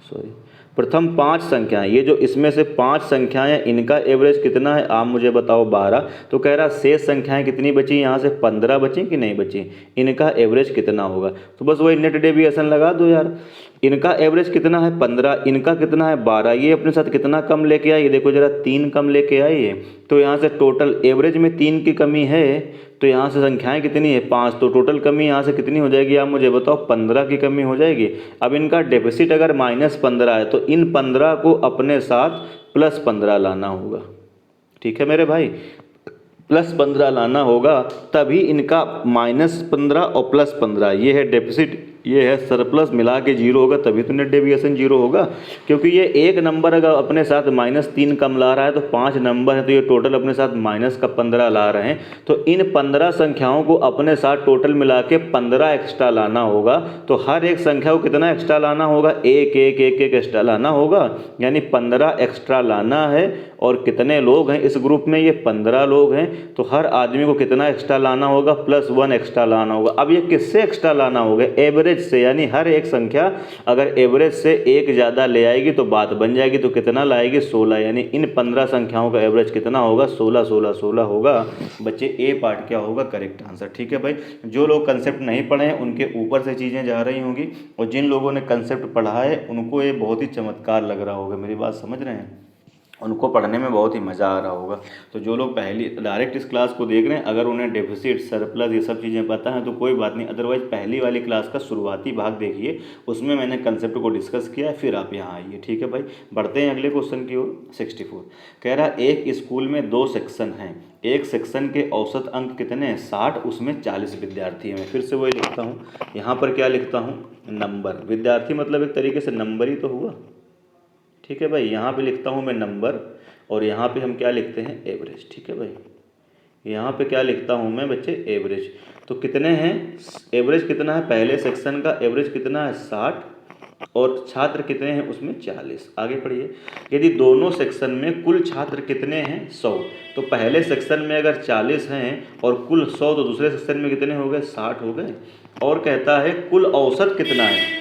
सॉरी, प्रथम 5 संख्याएं, ये जो इसमें से 5 संख्याएं, इनका एवरेज कितना है? आप मुझे बताओ। 12। तो कह रहा शेष संख्याएं कितनी बची? यहाँ से 15 बची कि नहीं बची? इनका एवरेज कितना होगा? तो बस वही नेट डेविएशन लगा दो यार। इनका एवरेज कितना है? 15। इनका कितना है? 12। ये अपने साथ कितना कम लेके आई? देखो जरा, 3 कम लेके आई है। तो यहाँ से टोटल एवरेज में 3 की कमी है, तो यहाँ से संख्याएं कितनी है? 5। तो टोटल कमी यहाँ से कितनी हो जाएगी? आप मुझे बताओ। 15 की कमी हो जाएगी। अब इनका डेफिसिट अगर -15 है, तो इन 15 को अपने साथ +15 लाना होगा। ठीक है मेरे भाई, +15 लाना होगा, तभी इनका -15 और +15, ये है डेफिसिट, ये है सरप्लस, मिला के 0 होगा, तभी तो नेट डेविएशन 0 होगा। क्योंकि ये एक नंबर अगर अपने साथ -3 कम ला रहा है, तो 5 नंबर है, तो ये टोटल अपने साथ -15 ला रहे हैं। तो इन 15 संख्याओं को अपने साथ टोटल मिला के 15 एक्स्ट्रा लाना होगा। तो हर एक संख्या को कितना एक्स्ट्रा लाना होगा? एक एक्स्ट्रा लाना होगा, यानी 15 एक्स्ट्रा लाना है। और कितने लोग हैं इस ग्रुप में? ये 15 लोग हैं। तो हर आदमी को कितना एक्स्ट्रा लाना होगा? +1 एक्स्ट्रा लाना होगा। अब ये किससे एक्स्ट्रा लाना होगा? एवरेज से, यानी हर एक संख्या अगर एवरेज से 1 ज़्यादा ले आएगी तो बात बन जाएगी। तो कितना लाएगी? 16, यानी इन 15 संख्याओं का एवरेज कितना होगा? 16 होगा। बच्चे ए पार्ट क्या होगा? Correct answer. ठीक है भाई, जो लोग कंसेप्ट नहीं पढ़े हैं उनके ऊपर से चीज़ें जा रही होंगी, और जिन लोगों ने कंसेप्ट पढ़ा है उनको ये बहुत ही चमत्कार लग रहा होगा। मेरी बात समझ रहे हैं? उनको पढ़ने में बहुत ही मज़ा आ रहा होगा। तो जो लोग पहली डायरेक्ट इस क्लास को देख रहे हैं, अगर उन्हें डेफिसिट, सरप्लस ये सब चीज़ें पता हैं तो कोई बात नहीं, अदरवाइज़ पहली वाली क्लास का शुरुआती भाग देखिए, उसमें मैंने कंसेप्ट को डिस्कस किया है, फिर आप यहाँ आइए। ठीक है भाई, बढ़ते हैं अगले क्वेश्चन की ओर। 64 कह रहा एक स्कूल में 2 सेक्शन हैं, एक सेक्शन के औसत अंक कितने हैं 60, उसमें 40 विद्यार्थी हैं। मैं फिर से वही लिखता हूँ, यहाँ पर क्या लिखता हूँ, नंबर। विद्यार्थी मतलब एक तरीके से नंबर ही तो हुआ। ठीक है भाई, यहाँ पे लिखता हूँ मैं नंबर, और यहाँ पे हम क्या लिखते हैं, एवरेज। ठीक है भाई, यहाँ पे क्या लिखता हूँ मैं बच्चे, एवरेज। तो कितने हैं, एवरेज कितना है, पहले सेक्शन का एवरेज कितना है 60, और छात्र कितने हैं उसमें 40। आगे पढ़िए, यदि दोनों सेक्शन में कुल छात्र कितने हैं 100, तो पहले सेक्शन में अगर 40 हैं और कुल 100, तो दूसरे सेक्शन में कितने हो गए, 60 हो गए। और कहता है कुल औसत कितना है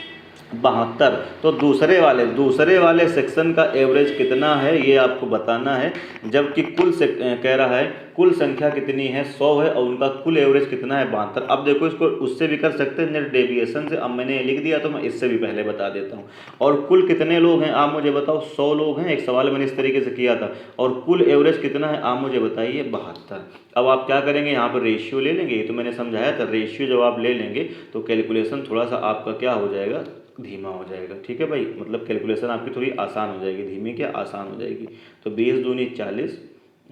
72, तो दूसरे वाले सेक्शन का एवरेज कितना है ये आपको बताना है, जबकि कह रहा है कुल संख्या कितनी है 100 है, और उनका कुल एवरेज कितना है 72। अब देखो, इसको उससे भी कर सकते हैं नेट डेविएशन से, अब मैंने लिख दिया तो मैं इससे भी पहले बता देता हूँ। और कुल कितने लोग हैं आप मुझे बताओ, 100 लोग हैं, एक सवाल मैंने इस तरीके से किया था, और कुल एवरेज कितना है आप मुझे बताइए 72। अब आप क्या करेंगे, यहाँ पर रेशियो ले लेंगे, ये तो मैंने समझाया था, रेशियो जब आप ले लेंगे तो कैलकुलेशन थोड़ा सा आपका क्या हो जाएगा, धीमा हो जाएगा। ठीक है भाई, मतलब कैलकुलेशन आपकी थोड़ी आसान हो जाएगी, धीमी क्या आसान हो जाएगी। तो 20 दूनी 40,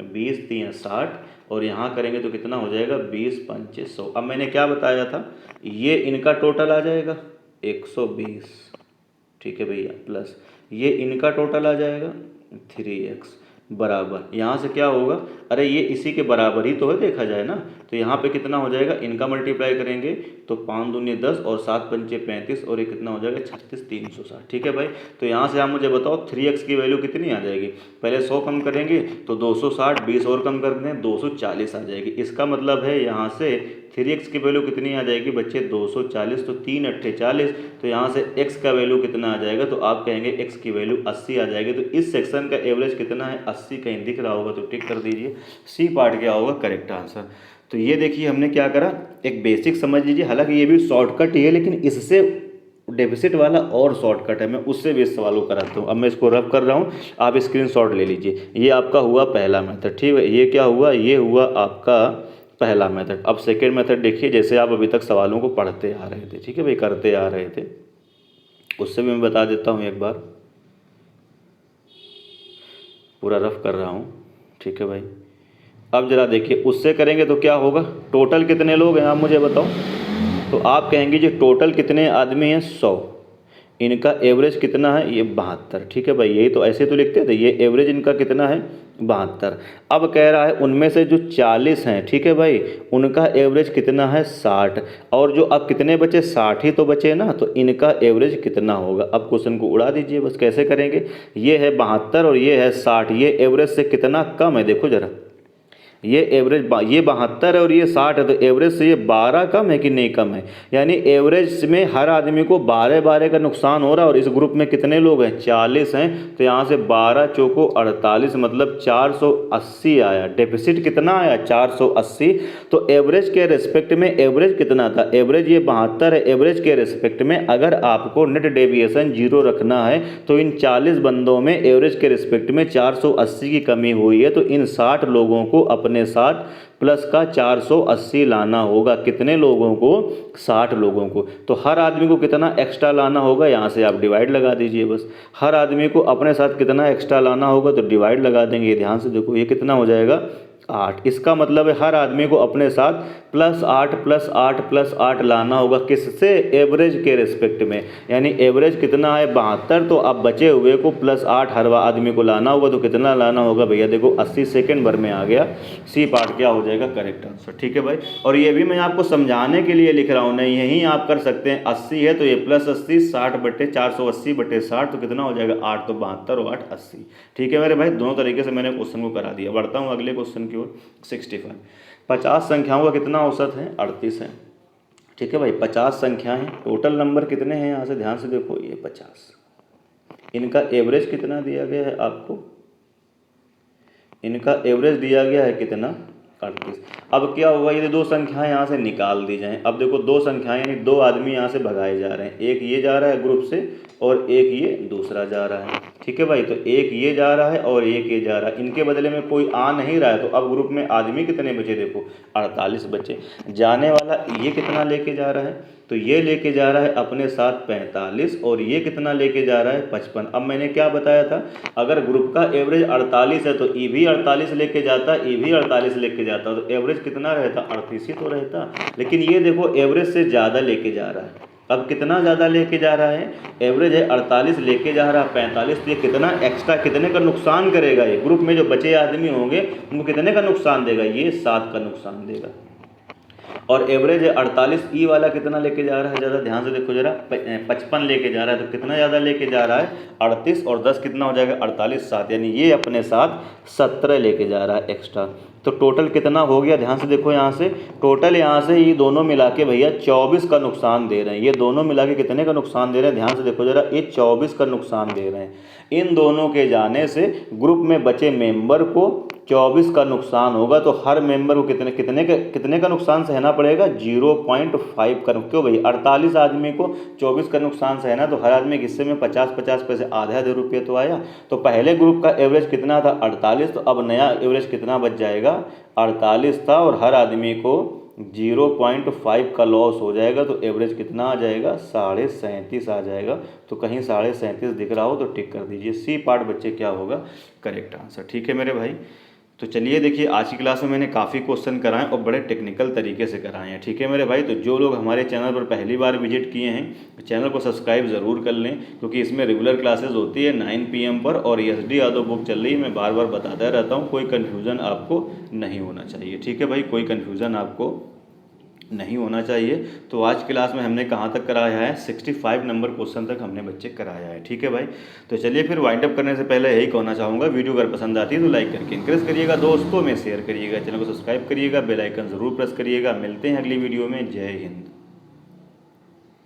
20 3 60, और यहाँ करेंगे तो कितना हो जाएगा 20 5 100। अब मैंने क्या बताया था, ये इनका टोटल आ जाएगा 120। ठीक है भैया, प्लस ये इनका टोटल आ जाएगा 3x, बराबर यहाँ से क्या होगा, अरे ये इसी के बराबर ही तो है देखा जाए ना। तो यहाँ पे कितना हो जाएगा, इनका मल्टीप्लाई करेंगे तो 5 दूनी 10 और 7 पंचे 35, और ये कितना हो जाएगा 36 360। ठीक है भाई, तो यहाँ से आप मुझे बताओ 3x की वैल्यू कितनी आ जाएगी। पहले 100 कम करेंगे तो 260, 20 और कम कर दें 240 आ जाएगी। इसका मतलब है यहाँ से 3x की वैल्यू कितनी आ जाएगी बच्चे 240, तो 3 अट्ठे 40, तो यहाँ से x का वैल्यू कितना आ जाएगा, तो आप कहेंगे x की वैल्यू 80 आ जाएगी। तो इस सेक्शन का एवरेज कितना है 80, कहीं दिख रहा होगा तो टिक कर दीजिए। सी पार्ट क्या होगा करेक्ट आंसर। तो ये देखिए हमने क्या करा, एक बेसिक समझ लीजिए, हालांकि ये भी शॉर्टकट ही है, लेकिन इससे डेफिसिट वाला और शॉर्टकट है, मैं उससे भी इस सवाल को कराता हूँ। अब मैं इसको रब कर रहा हूँ, आप स्क्रीनशॉट ले लीजिए। ये आपका हुआ पहला मेथड, ठीक है, ये क्या हुआ, ये हुआ आपका पहला मेथड। अब सेकेंड मेथड देखिए, जैसे आप अभी तक सवालों को पढ़ते आ रहे थे, ठीक है भाई, करते आ रहे थे, उससे भी मैं बता देता हूँ एक बार, पूरा रफ कर रहा हूँ। ठीक है भाई, अब जरा देखिए, उससे करेंगे तो क्या होगा, टोटल कितने लोग हैं आप मुझे बताओ। तो आप कहेंगे जी टोटल कितने आदमी हैं 100, इनका एवरेज कितना है ये 72। ठीक है भाई, यही तो ऐसे तो लिखते थे, ये एवरेज इनका कितना है 72। अब कह रहा है उनमें से जो 40 हैं, ठीक है भाई, उनका एवरेज कितना है 60, और जो अब कितने बचे 60 ही तो बचे ना, तो इनका एवरेज कितना होगा। अब क्वेश्चन को उड़ा दीजिए बस, कैसे करेंगे, ये है 72 और ये है 60, ये एवरेज से कितना कम है देखो जरा, ये एवरेज ये 72 है और ये 60 है, तो एवरेज से ये 12 कम है कि नहीं कम है, यानी एवरेज में हर आदमी को 12 का नुकसान हो रहा है। और इस ग्रुप में कितने लोग हैं 40 हैं, तो यहाँ से 12 चौको 48, मतलब 480 आया। डेफिसिट कितना आया 480। तो एवरेज के रेस्पेक्ट में एवरेज कितना था, एवरेज ये 72 है, एवरेज के रेस्पेक्ट में अगर आपको नेट डेविएशन 0 रखना है तो इन 40 बंदों में एवरेज के रिस्पेक्ट में 480 की कमी हुई है, तो इन 60 लोगों को अपने साथ प्लस का 480 लाना होगा। कितने लोगों को 60 लोगों को। तो हर आदमी को कितना एक्स्ट्रा लाना होगा, यहाँ से आप डिवाइड लगा दीजिए बस, हर आदमी को अपने साथ कितना एक्स्ट्रा लाना होगा तो डिवाइड लगा देंगे। ध्यान से देखो ये कितना हो जाएगा 8। इसका मतलब है हर आदमी को अपने साथ +8 +8 +8 लाना होगा, किससे, एवरेज के रिस्पेक्ट में, यानी एवरेज कितना है 72, तो अब बचे हुए को +8 हर आदमी को लाना होगा, तो कितना लाना होगा भैया देखो 80 सेकेंड भर में आ गया। सी पार्ट क्या हो जाएगा करेक्ट आंसर। ठीक है भाई, और ये भी मैं आपको समझाने के लिए लिख रहा हूँ, नहीं यहीं आप कर सकते हैं। 80 है तो ये +80, 60/480/60, तो कितना हो जाएगा 8, तो 72 और 8 80। ठीक है मेरे भाई, दोनों तरीके से मैंने क्वेश्चन को करा दिया। बढ़ता हूँ अगले क्वेश्चन की ओर। 65 50 संख्याओं का कितना औसत है 38 है। ठीक है भाई, 50 संख्याएं, टोटल नंबर कितने हैं, यहाँ से ध्यान से देखो ये 50, इनका एवरेज कितना दिया गया है आपको, इनका एवरेज दिया गया है कितना 38। अब क्या हुआ, ये दो संख्याएं यहाँ से निकाल दी जाएं। अब देखो दो संख्याएं यानी दो आदमी यहाँ से भगाए जा रहे हैं, एक ये जा रहा है ग्रुप से और एक ये दूसरा जा रहा है, ठीक है भाई। तो एक ये जा रहा है और एक ये जा रहा है, इनके बदले में कोई आ नहीं रहा है। तो अब ग्रुप में आदमी कितने बचे, देखो 48 बचे। जाने वाला ये कितना लेके जा रहा है, तो ये लेके जा रहा है अपने साथ 45 और ये कितना लेके जा रहा है 55। अब मैंने क्या बताया था, अगर ग्रुप का एवरेज 48 है तो ई भी 48 लेके जाता, ई भी 48 लेके जाता, तो एवरेज कितना रहता, 38 ही तो रहता। लेकिन ये देखो एवरेज से ज़्यादा लेके जा रहा है। अब कितना ज़्यादा लेके जा रहा है, एवरेज है 48 लेके जा रहा है 45, तो ये कितना एक्स्ट्रा, कितने का नुकसान करेगा, ये ग्रुप में जो बचे आदमी होंगे उनको कितने का नुकसान देगा, ये 7 का नुकसान देगा। और एवरेज है 48, ई वाला कितना लेके जा रहा है, ज़्यादा ध्यान से देखो जरा, 55 लेके जा रहा है। तो कितना ज़्यादा लेके जा रहा है, 38 और 10 कितना हो जाएगा 48, 7, यानी ये अपने साथ 17 लेके जा रहा है एक्स्ट्रा। तो टोटल कितना हो गया, ध्यान से देखो यहाँ से, टोटल यहाँ से ये दोनों मिला के भैया 24 का नुकसान दे रहे हैं। ये दोनों मिला के कितने का नुकसान दे रहे हैं, ध्यान से देखो जरा, ये 24 का नुकसान दे रहे हैं। इन दोनों के जाने से ग्रुप में बचे मेंबर को 24 का नुकसान होगा। तो हर मेंबर को कितने का नुकसान सहना पड़ेगा, 0.5 का। क्यों भाई, 48 आदमी को 24 का नुकसान सहना, तो हर आदमी के हिस्से में 50-50 पैसे, आधे रुपये तो आया। तो पहले ग्रुप का एवरेज कितना था 48, तो अब नया एवरेज कितना बच जाएगा, 48 था और हर आदमी को 0.5 का लॉस हो जाएगा। तो एवरेज कितना आ जाएगा, 37.5 आ जाएगा। तो कहीं 37.5 दिख रहा हो तो टिक कर दीजिए। सी पार्ट बच्चे क्या होगा, करेक्ट आंसर। ठीक है मेरे भाई, तो चलिए देखिए आज की क्लास में मैंने काफ़ी क्वेश्चन कराए और बड़े टेक्निकल तरीके से कराए हैं। ठीक है मेरे भाई, तो जो लोग हमारे चैनल पर पहली बार विजिट किए हैं चैनल को सब्सक्राइब ज़रूर कर लें, क्योंकि इसमें रेगुलर क्लासेस होती है 9 PM पर, और SD यादव बुक चल रही है। मैं बार बार बताता रहता हूँ, कोई कन्फ्यूज़न आपको नहीं होना चाहिए। ठीक है भाई, कोई कन्फ्यूज़न आपको नहीं होना चाहिए। तो आज क्लास में हमने कहाँ तक कराया है, 65 नंबर क्वेश्चन तक हमने बच्चे कराया है। ठीक है भाई, तो चलिए फिर वाइंड अप करने से पहले यही कहना चाहूँगा, वीडियो अगर पसंद आती है तो लाइक करके इंकरेज करिएगा, दोस्तों में शेयर करिएगा, चैनल को सब्सक्राइब करिएगा, बेल आइकन ज़रूर प्रेस करिएगा। मिलते हैं अगली वीडियो में, जय हिंद।